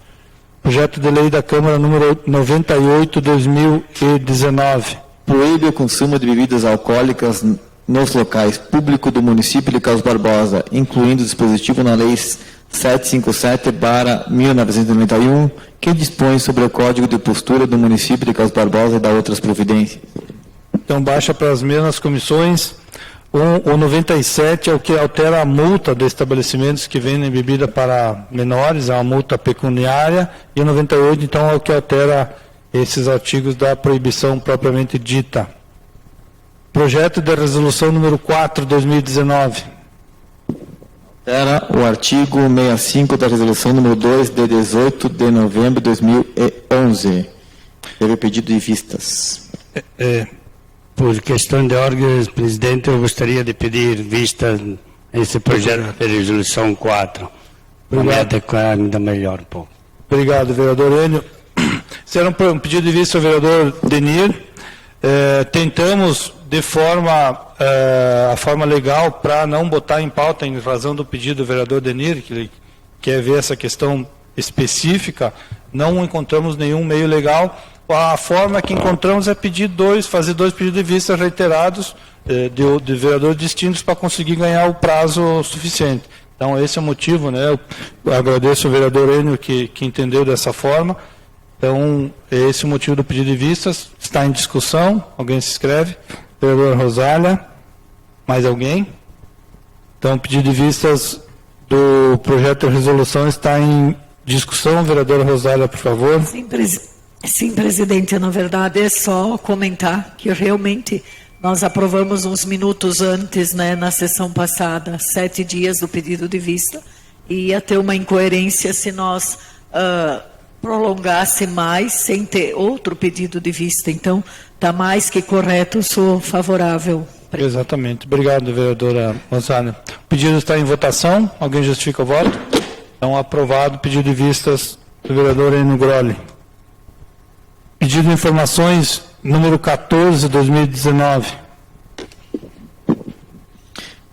Speaker 1: Projeto de lei da Câmara número 98, 2019.
Speaker 2: Proíbe o consumo de bebidas alcoólicas nos locais públicos do município de Carlos Barbosa, incluindo o dispositivo na lei 757/1991, que dispõe sobre o Código de Postura do município de Carlos Barbosa e da outras providências.
Speaker 1: Então, baixa para as mesmas comissões. O 97 é o que altera a multa de estabelecimentos que vendem bebida para menores, é uma multa pecuniária, e o 98, então, é o que altera esses artigos da proibição propriamente dita. Projeto de resolução número 4, 2019.
Speaker 2: Era o artigo 65 da resolução número 2, de 18 de novembro de 2011. Teve pedido de vistas.
Speaker 6: Por questão de ordem, presidente, eu gostaria de pedir vista esse projeto de resolução 4. Para me adequar ainda melhor um pouco.
Speaker 1: Obrigado, vereador Enio. Será um pedido de vista ao vereador Denir. Tentamos, de a forma legal, para não botar em pauta em razão do pedido do vereador Denir, que ele quer ver essa questão específica, não encontramos nenhum meio legal. A forma que encontramos é fazer dois pedidos de vista reiterados de vereadores distintos para conseguir ganhar o prazo suficiente. Então, esse é o motivo, né? Eu agradeço ao vereador Enio que entendeu dessa forma. Então, esse é o motivo do pedido de vistas. Está em discussão. Alguém se inscreve? Vereadora Rosália. Mais alguém? Então, o pedido de vistas do projeto de resolução está em discussão. Vereadora Rosália, por favor.
Speaker 5: Sim, presidente. Na verdade, é só comentar que realmente nós aprovamos uns minutos antes, né, na sessão passada, 7 dias do pedido de vista, e ia ter uma incoerência se nós prolongasse mais sem ter outro pedido de vista. Então, está mais que correto, sou favorável.
Speaker 1: Exatamente. Obrigado, vereadora Rosália. O pedido está em votação. Alguém justifica o voto? Então, aprovado o pedido de vistas do vereador Enio Grolli. Pedido de informações número 14, 2019.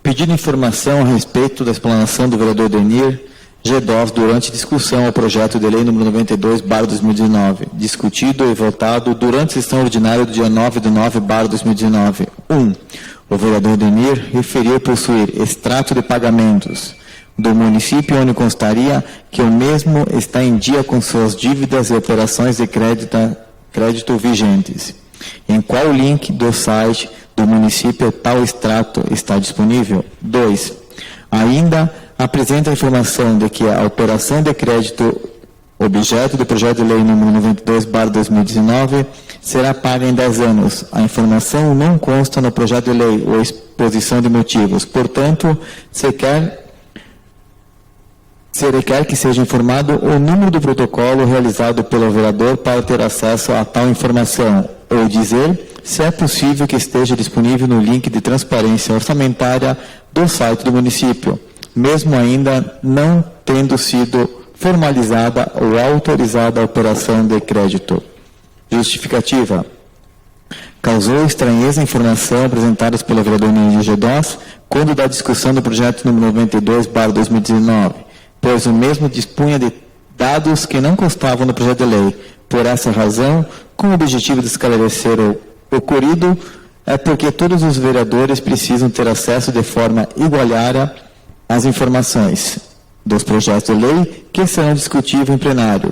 Speaker 2: Pedido de informação a respeito da explanação do vereador Denir, G2 durante discussão ao projeto de lei número 92/2019, discutido e votado durante sessão ordinária do dia 9/9/2019. 1. O vereador Denir referiu possuir extrato de pagamentos do município onde constaria que o mesmo está em dia com suas dívidas e operações de crédito vigentes. Em qual link do site do município tal extrato está disponível? 2. Ainda apresenta a informação de que a operação de crédito objeto do projeto de lei número 92/2019 será paga em 10 anos. A informação não consta no projeto de lei ou exposição de motivos. Portanto, se requer que seja informado o número do protocolo realizado pelo vereador para ter acesso a tal informação, ou dizer se é possível que esteja disponível no link de transparência orçamentária do site do município, mesmo ainda não tendo sido formalizada ou autorizada a operação de crédito. Justificativa. Causou estranheza a informação apresentada pelo vereador Nenir G2 quando da discussão do projeto número 92/2019, pois o mesmo dispunha de dados que não constavam no projeto de lei. Por essa razão, com o objetivo de esclarecer o ocorrido, é porque todos os vereadores precisam ter acesso de forma igualitária às informações dos projetos de lei que serão discutidos em plenário.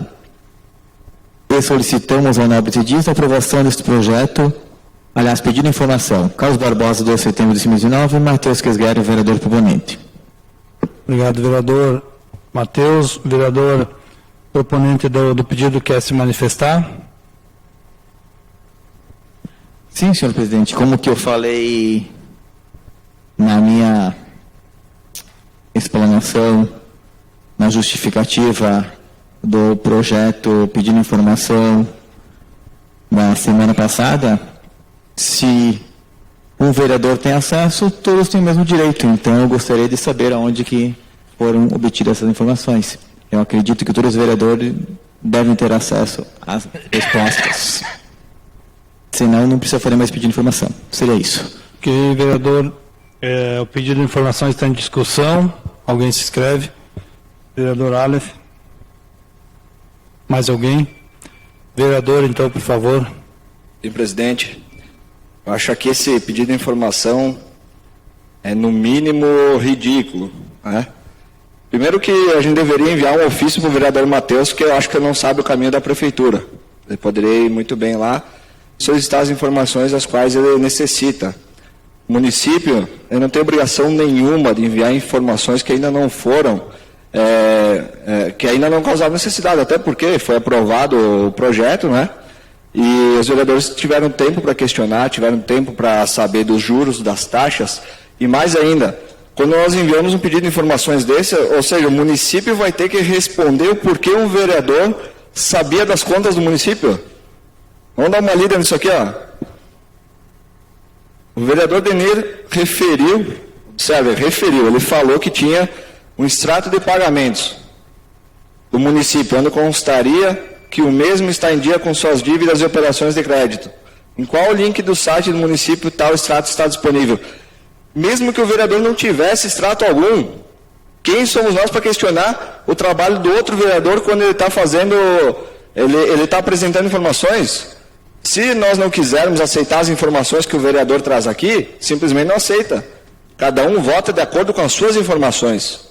Speaker 2: E solicitamos ao nobre edil a aprovação deste projeto, pedindo informação. Carlos Barbosa, 2 de setembro de 2019, Matheus Quesgueri, vereador proponente.
Speaker 1: Obrigado, vereador Matheus. Vereador proponente do pedido quer se manifestar?
Speaker 2: Sim, senhor presidente. Como que eu falei na minha explanação, na justificativa do projeto pedindo informação na semana passada, se um vereador tem acesso, todos têm o mesmo direito. Então, eu gostaria de saber aonde que foram obtidas essas informações. Eu acredito que todos os vereadores devem ter acesso às respostas. Senão, não precisa fazer mais pedido de informação. Seria isso.
Speaker 1: Ok, vereador. O pedido de informação está em discussão. Alguém se inscreve? Vereador Aleph. Mais alguém? Vereador, então, por favor.
Speaker 7: Sim, presidente. Eu acho que esse pedido de informação é, no mínimo, ridículo, né? Primeiro que a gente deveria enviar um ofício para o vereador Matheus, que eu acho que não sabe o caminho da prefeitura. Ele poderia ir muito bem lá, solicitar as informações as quais ele necessita. O município ele não tem obrigação nenhuma de enviar informações que ainda não foram, que ainda não causaram necessidade, até porque foi aprovado o projeto, né? E os vereadores tiveram tempo para questionar, tiveram tempo para saber dos juros, das taxas, e mais ainda, quando nós enviamos um pedido de informações desse, ou seja, o município vai ter que responder o porquê um vereador sabia das contas do município. Vamos dar uma lida nisso aqui, ó. O vereador Denir referiu, ele falou que tinha um extrato de pagamentos do município, onde constaria que o mesmo está em dia com suas dívidas e operações de crédito. Em qual link do site do município tal extrato está disponível? Mesmo que o vereador não tivesse extrato algum, quem somos nós para questionar o trabalho do outro vereador quando ele está fazendo, ele está apresentando informações? Se nós não quisermos aceitar as informações que o vereador traz aqui, simplesmente não aceita. Cada um vota de acordo com as suas informações.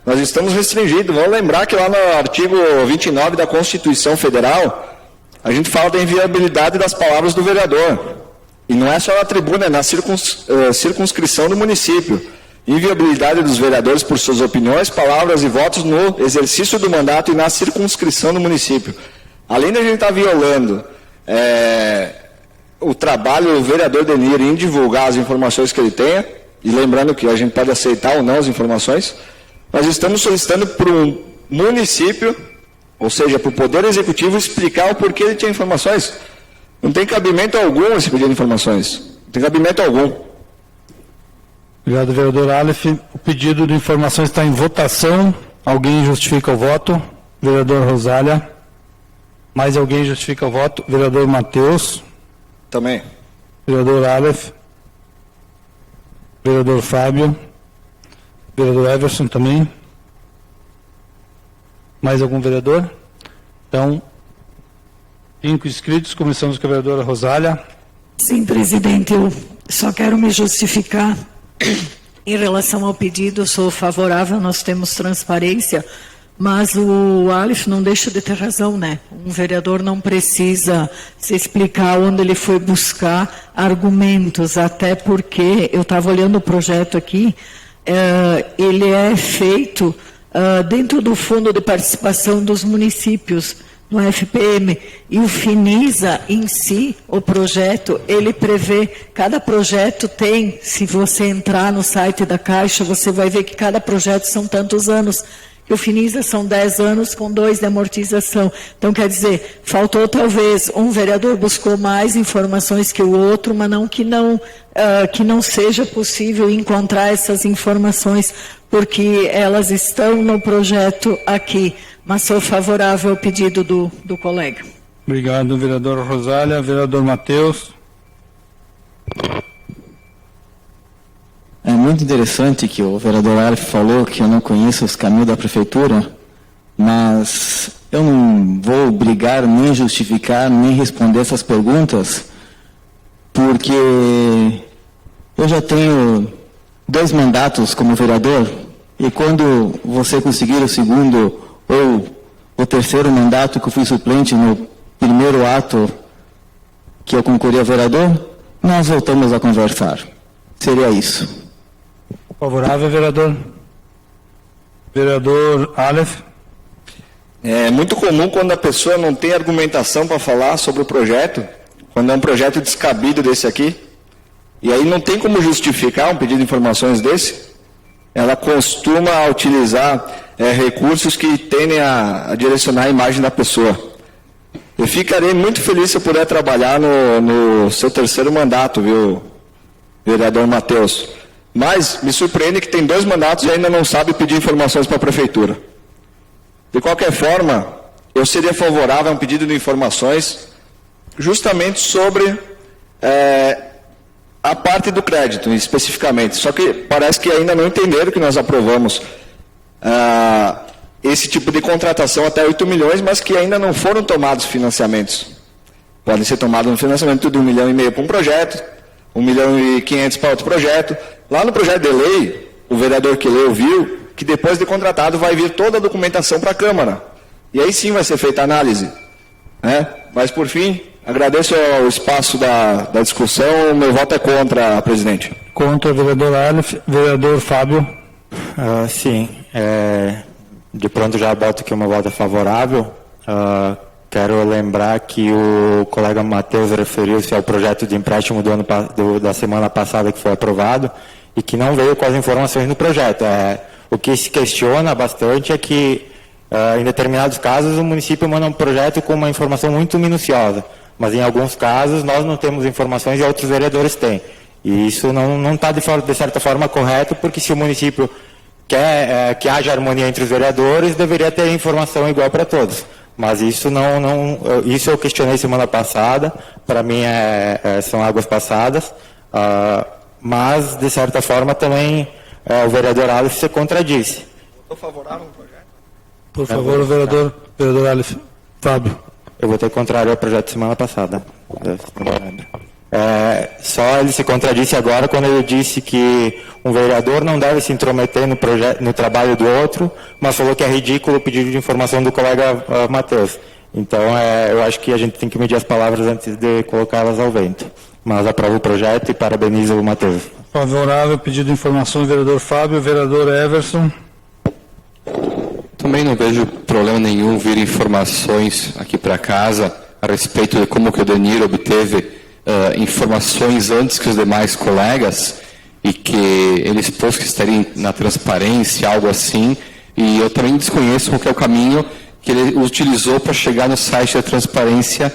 Speaker 7: Nós estamos restringidos. Vamos lembrar que lá no artigo 29 da Constituição Federal, a gente fala da inviolabilidade das palavras do vereador. E não é só na tribuna, é na circunscrição do município. Inviolabilidade dos vereadores por suas opiniões, palavras e votos no exercício do mandato e na circunscrição do município. Além de a gente estar violando o trabalho do vereador Denir em divulgar as informações que ele tenha, e lembrando que a gente pode aceitar ou não as informações, nós estamos solicitando para o município, ou seja, para o Poder Executivo, explicar o porquê ele tinha informações. Não tem cabimento algum esse pedido de informações. Não tem cabimento algum.
Speaker 1: Obrigado, vereador Aleph. O pedido de informações está em votação. Alguém justifica o voto? Vereador Rosália. Mais alguém justifica o voto? Vereador Matheus.
Speaker 7: Também.
Speaker 1: Vereador Aleph. Vereador Fábio. Vereador Everson também. Mais algum vereador? Então, 5 inscritos, começamos com a vereadora Rosália.
Speaker 5: Sim, presidente, eu só quero me justificar em relação ao pedido. Eu sou favorável, nós temos transparência, mas o Aleph não deixa de ter razão, né? Um vereador não precisa se explicar onde ele foi buscar argumentos, até porque eu estava olhando o projeto aqui, ele é feito dentro do Fundo de Participação dos Municípios, no FPM, e o Finisa em si, o projeto, ele prevê, cada projeto tem, se você entrar no site da Caixa, você vai ver que cada projeto são tantos anos, que o Finisa são 10 anos com 2 de amortização. Então, quer dizer, faltou talvez, um vereador buscou mais informações que o outro, mas não que não seja possível encontrar essas informações, porque elas estão no projeto aqui. Mas sou favorável ao pedido do colega.
Speaker 1: Obrigado, vereador Rosália. Vereador Matheus.
Speaker 2: É muito interessante que o vereador Aleph falou que eu não conheço os caminhos da prefeitura, mas eu não vou brigar, nem justificar, nem responder essas perguntas, porque eu já tenho 2 mandatos como vereador, e quando você conseguir o segundo ou o terceiro mandato, que eu fui suplente no primeiro ato que eu concorri a vereador, nós voltamos a conversar. Seria isso.
Speaker 1: Favorável, vereador. Vereador Aleph.
Speaker 7: É muito comum quando a pessoa não tem argumentação para falar sobre o projeto, quando é um projeto descabido desse aqui, e aí não tem como justificar um pedido de informações desse, ela costuma utilizar recursos que tendem a direcionar a imagem da pessoa. Eu ficarei muito feliz se eu puder trabalhar no seu terceiro mandato, viu, vereador Matheus? Mas me surpreende que tem 2 mandatos e ainda não sabe pedir informações para a prefeitura. De qualquer forma, eu seria favorável a um pedido de informações justamente sobre a parte do crédito, especificamente. Só que parece que ainda não entenderam que nós aprovamos esse tipo de contratação até 8 milhões, mas que ainda não foram tomados financiamentos. Podem ser tomados um financiamento de 1,5 milhão para um projeto, 1,5 milhão para outro projeto. Lá no projeto de lei, o vereador que leu viu que depois de contratado vai vir toda a documentação para a Câmara. E aí sim vai ser feita a análise. Né? Mas, por fim, agradeço o espaço da discussão. Meu voto é contra, presidente.
Speaker 1: Contra o vereador Aleph. Vereador Fábio.
Speaker 8: Sim. De pronto já boto que o meu voto é favorável. Quero lembrar que o colega Matheus referiu-se ao projeto de empréstimo da semana passada que foi aprovado e que não veio com as informações no projeto. O que se questiona bastante é que, em determinados casos, o município manda um projeto com uma informação muito minuciosa, mas em alguns casos nós não temos informações e outros vereadores têm. E isso não está, de certa forma, correto, porque se o município quer que haja harmonia entre os vereadores, deveria ter informação igual para todos. Mas isso isso eu questionei semana passada, para mim são águas passadas, mas de certa forma também o vereador Aleph se contradisse.
Speaker 7: Estou favorável ao projeto?
Speaker 1: Por favor, o vereador Aleph. Fábio.
Speaker 8: Eu votei contrário ao projeto semana passada. Só ele se contradisse agora quando ele disse que um vereador não deve se intrometer no trabalho do outro, mas falou que é ridículo o pedido de informação do colega Matheus. Então, eu acho que a gente tem que medir as palavras antes de colocá-las ao vento. Mas aprovo o projeto e parabenizo o Matheus.
Speaker 1: Favorável, pedido de informação do vereador Fábio. Vereador Everson.
Speaker 9: Também não vejo problema nenhum vir informações aqui para casa a respeito de como que o Denir obteve informações antes que os demais colegas e que ele expôs que estaria na transparência, algo assim, e eu também desconheço qual que é o caminho que ele utilizou para chegar no site da transparência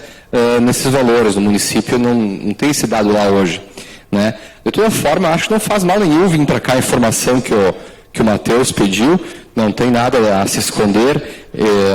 Speaker 9: nesses valores. O município não tem esse dado lá hoje. Né? De toda forma, acho que não faz mal nenhum vir para cá a informação que o Matheus pediu, não tem nada a se esconder.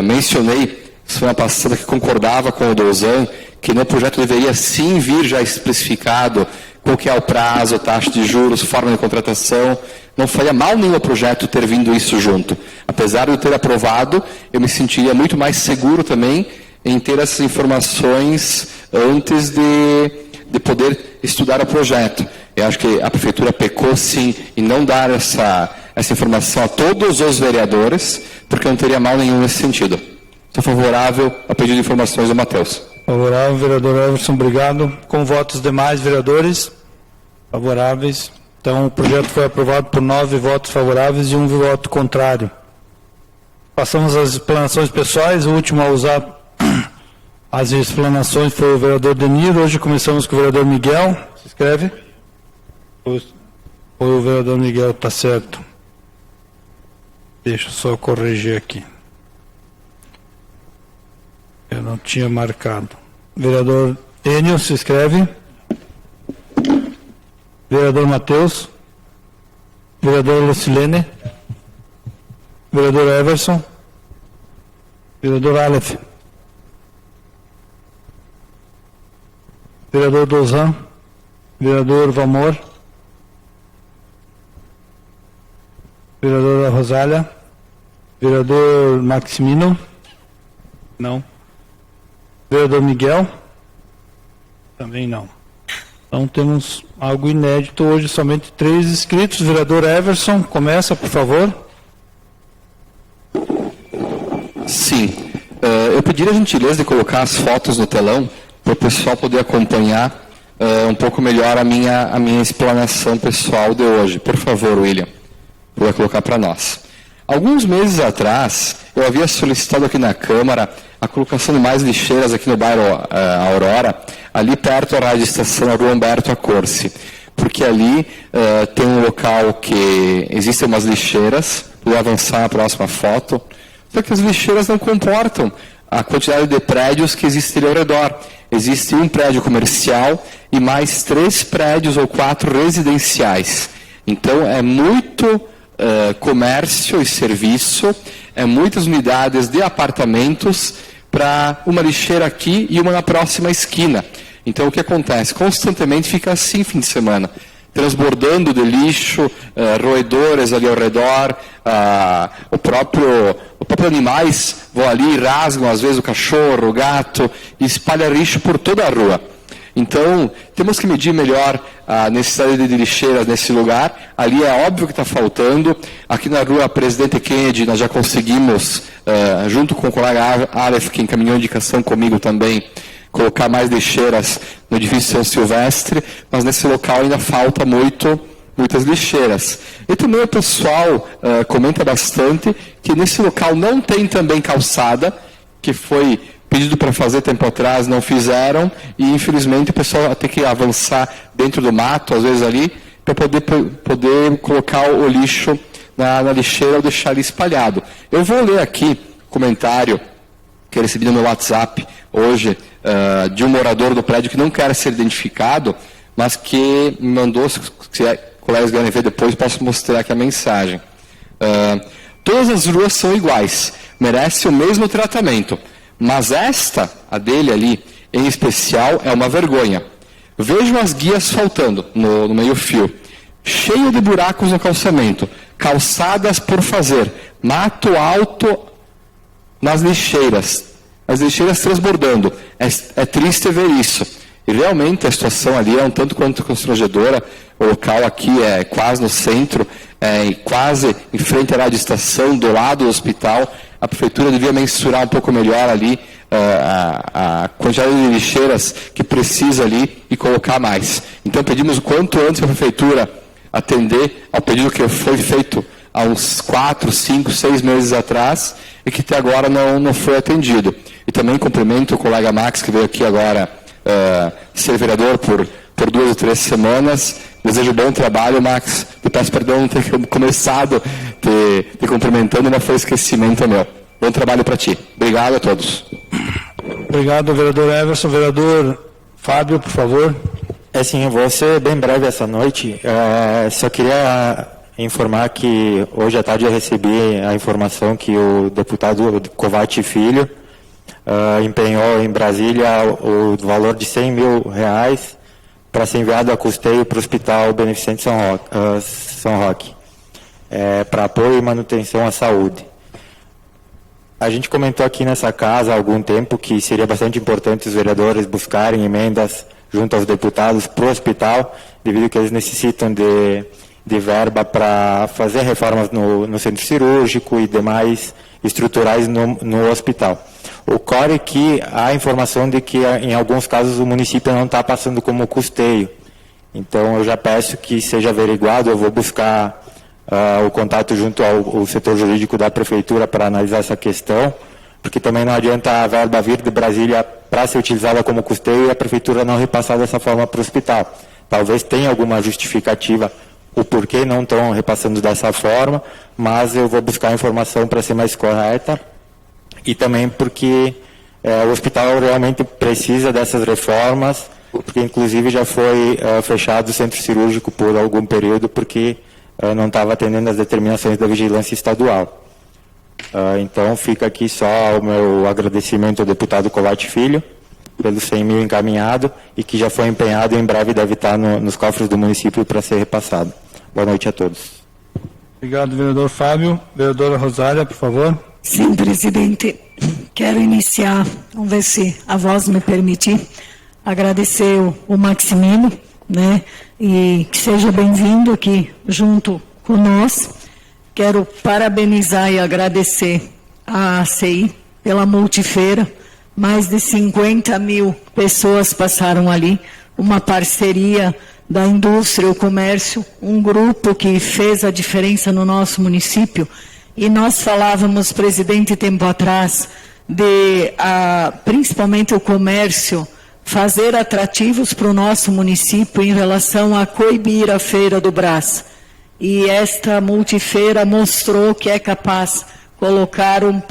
Speaker 9: Mencionei semana passada que concordava com o Dozan que no projeto deveria sim vir já especificado qual que é o prazo, taxa de juros, forma de contratação, não faria mal nenhum ao projeto ter vindo isso junto. Apesar de eu ter aprovado, eu me sentiria muito mais seguro também em ter essas informações antes de poder estudar o projeto. Eu acho que a Prefeitura pecou, sim, em não dar essa informação a todos os vereadores, porque não teria mal nenhum nesse sentido. Estou favorável ao pedido de informações do Matheus.
Speaker 1: Favorável, vereador Everson, obrigado. Com votos demais, vereadores? Favoráveis. Então, o projeto foi aprovado por 9 votos favoráveis e 1 voto contrário. Passamos às explanações pessoais. O último a usar as explanações foi o vereador Denir. Hoje começamos com o vereador Miguel. Se inscreve? Foi o vereador Miguel, está certo. Deixa eu só corrigir aqui. Eu não tinha marcado. Vereador Enio, se inscreve. Vereador Matheus. Vereador Lucilene. Vereador Everson. Vereador Aleph. Vereador Dozan. Vereador Valmor. Vereadora Rosália. Vereador Maximino. Não. Vereador Miguel. Também não. Então temos algo inédito hoje, somente 3 inscritos. Vereador Everson, começa, por favor.
Speaker 9: Sim. Eu pediria a gentileza de colocar as fotos no telão para o pessoal poder acompanhar um pouco melhor a minha explanação pessoal de hoje. Por favor, William, vou colocar para nós. Alguns meses atrás, eu havia solicitado aqui na Câmara a colocação de mais lixeiras aqui no bairro Aurora, ali perto da rádio estação, na rua Humberto Accorsi, porque ali tem um local que existem umas lixeiras, vou avançar na próxima foto, só que as lixeiras não comportam a quantidade de prédios que existem ao redor. Existe um prédio comercial e mais 3 prédios ou 4 residenciais. Então, é muito comércio e serviço, muitas unidades de apartamentos para uma lixeira aqui e uma na próxima esquina. Então, o que acontece? Constantemente fica assim fim de semana, transbordando de lixo, roedores ali ao redor, o próprio animais vão ali e rasgam, às vezes, o cachorro, o gato, e espalha lixo por toda a rua. Então, temos que medir melhor a necessidade de lixeiras nesse lugar. Ali é óbvio que está faltando. Aqui na rua Presidente Kennedy, nós já conseguimos, junto com o colega Aleph, que encaminhou a indicação comigo também, colocar mais lixeiras no edifício São Silvestre, mas nesse local ainda falta muitas lixeiras. E também o pessoal comenta bastante que nesse local não tem também calçada, que foi pedido para fazer tempo atrás, não fizeram, e infelizmente o pessoal tem que avançar dentro do mato, às vezes ali, para poder colocar o lixo na lixeira ou deixar ali espalhado. Eu vou ler aqui o comentário que eu recebi no meu WhatsApp hoje, de um morador do prédio que não quer ser identificado, mas que me mandou, se colegas querem ver depois, posso mostrar aqui a mensagem. Todas as ruas são iguais, merecem o mesmo tratamento. Mas esta, a dele ali, em especial, é uma vergonha. Vejam as guias faltando no meio-fio. Cheio de buracos no calçamento. Calçadas por fazer. Mato alto nas lixeiras. As lixeiras transbordando. É triste ver isso. E realmente a situação ali é um tanto quanto constrangedora. O local aqui é quase no centro, quase em frente à rádio estação, do lado do hospital. A prefeitura devia mensurar um pouco melhor ali a quantidade de lixeiras que precisa ali e colocar mais. Então pedimos o quanto antes a prefeitura atender ao pedido que foi feito há uns 4, 5, 6 meses atrás e que até agora não foi atendido. E também cumprimento o colega Max, que veio aqui agora ser vereador por 2 ou 3 semanas. Desejo bom trabalho, Max. Eu peço perdão não ter começado te cumprimentando, mas foi esquecimento meu. Bom trabalho para ti. Obrigado a todos.
Speaker 1: Obrigado, vereador Everson. Vereador Fábio, por favor.
Speaker 8: Sim, eu vou ser bem breve essa noite. Só queria informar que hoje à tarde eu recebi a informação que o deputado Covatti Filho empenhou em Brasília o valor de R$100 mil para ser enviado a custeio para o Hospital Beneficente São Roque. para apoio e manutenção à saúde. A gente comentou aqui nessa casa há algum tempo que seria bastante importante os vereadores buscarem emendas junto aos deputados para o hospital, devido que eles necessitam de verba para fazer reformas no centro cirúrgico e demais estruturais no hospital. Ocorre que há informação de que, em alguns casos, o município não está passando como custeio. Então, eu já peço que seja averiguado, eu vou buscar o contato junto ao setor jurídico da Prefeitura para analisar essa questão, porque também não adianta a verba vir de Brasília para ser utilizada como custeio e a Prefeitura não repassar dessa forma para o hospital. Talvez tenha alguma justificativa o porquê não estão repassando dessa forma, mas eu vou buscar a informação para ser mais correta, e também porque o hospital realmente precisa dessas reformas, porque inclusive já foi fechado o centro cirúrgico por algum período, porque não estava atendendo as determinações da vigilância estadual. Então fica aqui só o meu agradecimento ao deputado Covatti Filho, pelos 100 mil encaminhado, e que já foi empenhado e em breve deve estar nos cofres do município para ser repassado. Boa noite a todos.
Speaker 1: Obrigado, vereador Fábio. Vereadora Rosália, por favor.
Speaker 5: Sim, presidente. Quero iniciar, vamos ver se a voz me permitir, agradecer o Maximino, né, e que seja bem-vindo aqui junto com nós. Quero parabenizar e agradecer a ACI pela multifeira. Mais de 50 mil pessoas passaram ali, uma parceria da indústria, o comércio, um grupo que fez a diferença no nosso município. E nós falávamos, presidente, tempo atrás, de principalmente o comércio fazer atrativos para o nosso município em relação a coibir a Feira do Brás. E esta multifeira mostrou que é capaz colocaram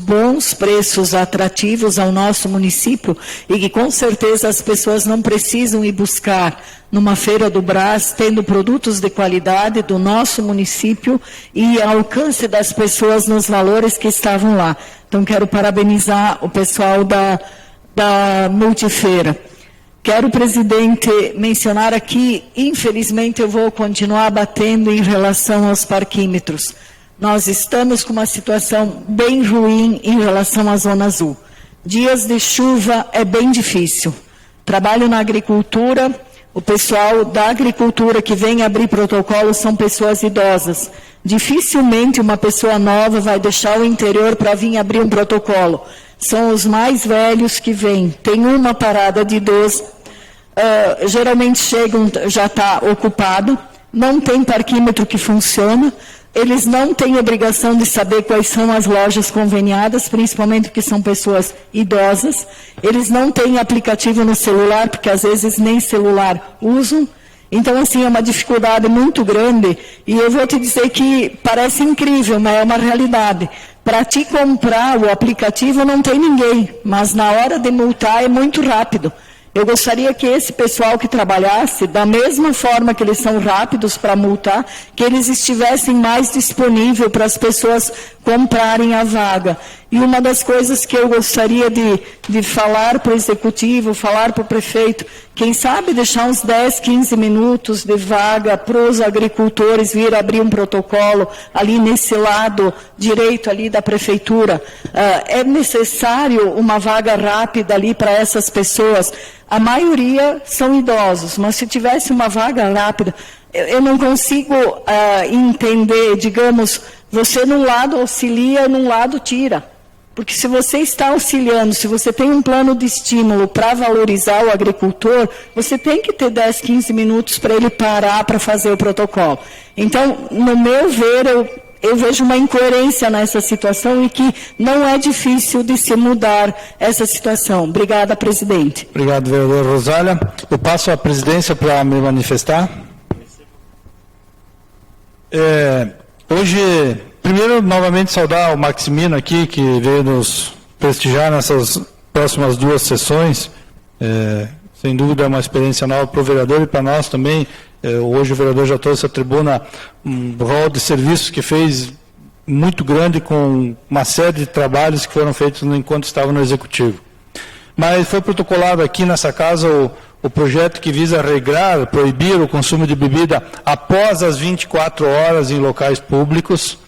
Speaker 5: bons preços atrativos ao nosso município, e que com certeza as pessoas não precisam ir buscar numa Feira do Brás, tendo produtos de qualidade do nosso município e alcance das pessoas nos valores que estavam lá. Então quero parabenizar o pessoal da multifeira. Quero, presidente, mencionar aqui, infelizmente eu vou continuar batendo em relação aos parquímetros. Nós estamos com uma situação bem ruim em relação à Zona Azul. Dias de chuva é bem difícil. Trabalho na agricultura, o pessoal da agricultura que vem abrir protocolo são pessoas idosas. Dificilmente uma pessoa nova vai deixar o interior para vir abrir um protocolo. São os mais velhos que vêm. Tem uma parada de idoso, geralmente chegam, já está ocupado, não tem parquímetro que funciona. Eles não têm obrigação de saber quais são as lojas conveniadas, principalmente porque são pessoas idosas. Eles não têm aplicativo no celular, porque às vezes nem celular usam. Então, assim, é uma dificuldade muito grande. E eu vou te dizer que parece incrível, mas é uma realidade. Para te comprar o aplicativo não tem ninguém, mas na hora de multar é muito rápido. Eu gostaria que esse pessoal que trabalhasse, da mesma forma que eles são rápidos para multar, que eles estivessem mais disponíveis para as pessoas comprarem a vaga. E uma das coisas que eu gostaria de falar para o executivo, falar para o prefeito, quem sabe deixar uns 10, 15 minutos de vaga para os agricultores vir abrir um protocolo ali nesse lado direito ali da prefeitura. É necessário uma vaga rápida ali para essas pessoas. A maioria são idosos, mas se tivesse uma vaga rápida, eu não consigo entender, digamos, você num lado auxilia, num lado tira. Porque se você está auxiliando, se você tem um plano de estímulo para valorizar o agricultor, você tem que ter 10, 15 minutos para ele parar para fazer o protocolo. Então, no meu ver, eu vejo uma incoerência nessa situação e que não é difícil de se mudar essa situação. Obrigada, presidente.
Speaker 1: Obrigado, vereador Rosália. Eu passo a presidência para me manifestar. Hoje, primeiro, novamente saudar o Maximino aqui, que veio nos prestigiar nessas próximas 2 sessões. Sem dúvida é uma experiência nova para o vereador e para nós também. Hoje o vereador já trouxe à tribuna um rol de serviços que fez muito grande, com uma série de trabalhos que foram feitos enquanto estava no Executivo. Mas foi protocolado aqui nessa casa o projeto que visa regrar, proibir o consumo de bebida após as 24 horas em locais públicos.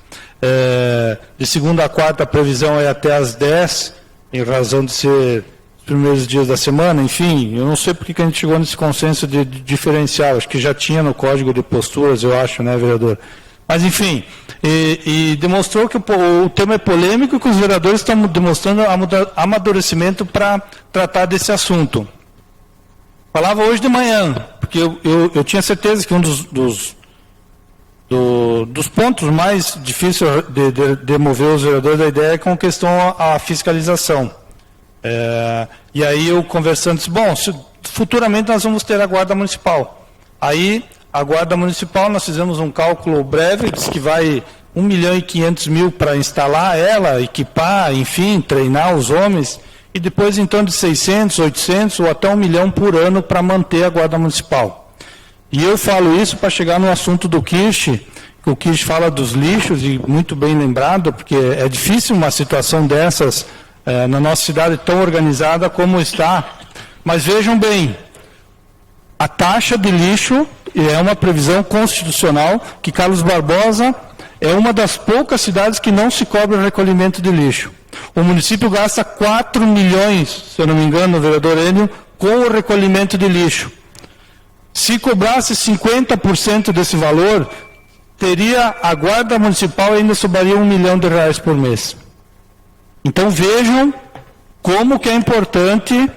Speaker 1: De segunda a quarta a previsão é até às 10, em razão de ser os primeiros dias da semana. Enfim, eu não sei porque que a gente chegou nesse consenso de diferencial, acho que já tinha no Código de Posturas, eu acho, né, vereador? Mas, enfim, e demonstrou que o tema é polêmico e que os vereadores estão demonstrando amadurecimento para tratar desse assunto. Falava hoje de manhã, porque eu tinha certeza que um dos pontos mais difíceis de mover os vereadores da ideia é com questão à fiscalização. E aí eu conversando, disse, bom, futuramente nós vamos ter a Guarda Municipal. Aí a Guarda Municipal, nós fizemos um cálculo breve, diz que vai 1.500.000 para instalar ela, equipar, enfim, treinar os homens, e depois então de 600, 800 ou até 1 milhão por ano para manter a Guarda Municipal. E eu falo isso para chegar no assunto do Kirsch, que o Kirsch fala dos lixos, e muito bem lembrado, porque é difícil uma situação dessas na nossa cidade tão organizada como está. Mas vejam bem, a taxa de lixo é uma previsão constitucional que Carlos Barbosa é uma das poucas cidades que não se cobra o recolhimento de lixo. O município gasta 4 milhões, se eu não me engano, vereador Enio, com o recolhimento de lixo. Se cobrasse 50% desse valor, teria a Guarda Municipal ainda sobraria R$1 milhão por mês. Então vejam como que é importante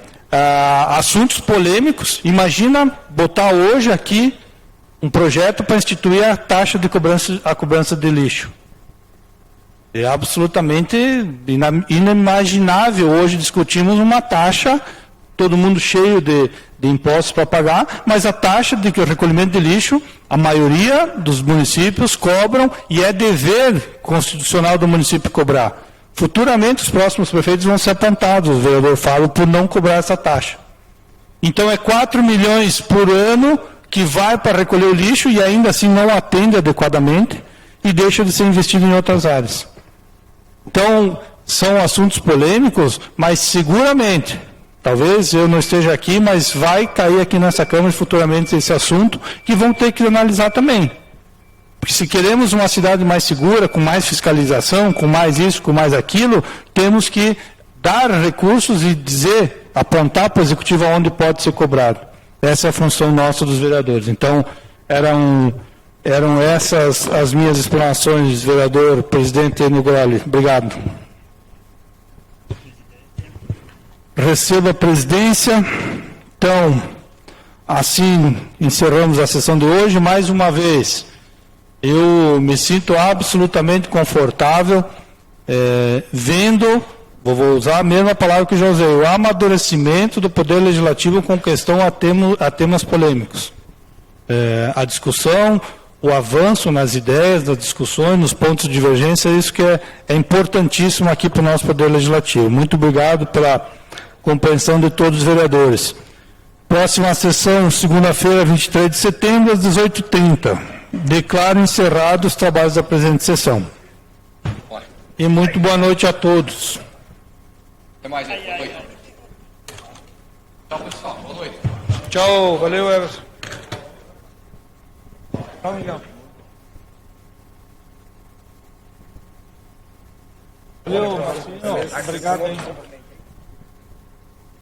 Speaker 1: assuntos polêmicos. Imagina botar hoje aqui um projeto para instituir a taxa de cobrança de lixo. É absolutamente inimaginável hoje discutirmos uma taxa, todo mundo cheio de impostos para pagar, mas a taxa de recolhimento de lixo, a maioria dos municípios cobram e é dever constitucional do município cobrar. Futuramente os próximos prefeitos vão ser apontados, o vereador Fábio, por não cobrar essa taxa. Então é 4 milhões por ano que vai para recolher o lixo e ainda assim não atende adequadamente e deixa de ser investido em outras áreas. Então, são assuntos polêmicos, mas seguramente, talvez eu não esteja aqui, mas vai cair aqui nessa Câmara futuramente esse assunto, que vão ter que analisar também. Porque se queremos uma cidade mais segura, com mais fiscalização, com mais isso, com mais aquilo, temos que dar recursos e dizer, apontar para o Executivo onde pode ser cobrado. Essa é a função nossa dos vereadores. Então, eram essas as minhas explanações, vereador, presidente Enio Groli. Obrigado. Recebo a presidência. Então, assim encerramos a sessão de hoje. Mais uma vez, eu me sinto absolutamente confortável vendo, vou usar a mesma palavra que já usei, o amadurecimento do Poder Legislativo com questão a temas polêmicos. A discussão, o avanço nas ideias, nas discussões, nos pontos de divergência, isso que é importantíssimo aqui para o nosso Poder Legislativo. Muito obrigado pela compreensão de todos os vereadores. Próxima sessão, segunda-feira, 23 de setembro, às 18h30. Declaro encerrados os trabalhos da presente sessão. E muito boa noite a todos.
Speaker 9: Até mais, boa noite. Tchau, pessoal. Boa noite.
Speaker 1: Tchau, valeu, Everson. Tchau, Miguel. Valeu, Marcinho. Obrigado, hein.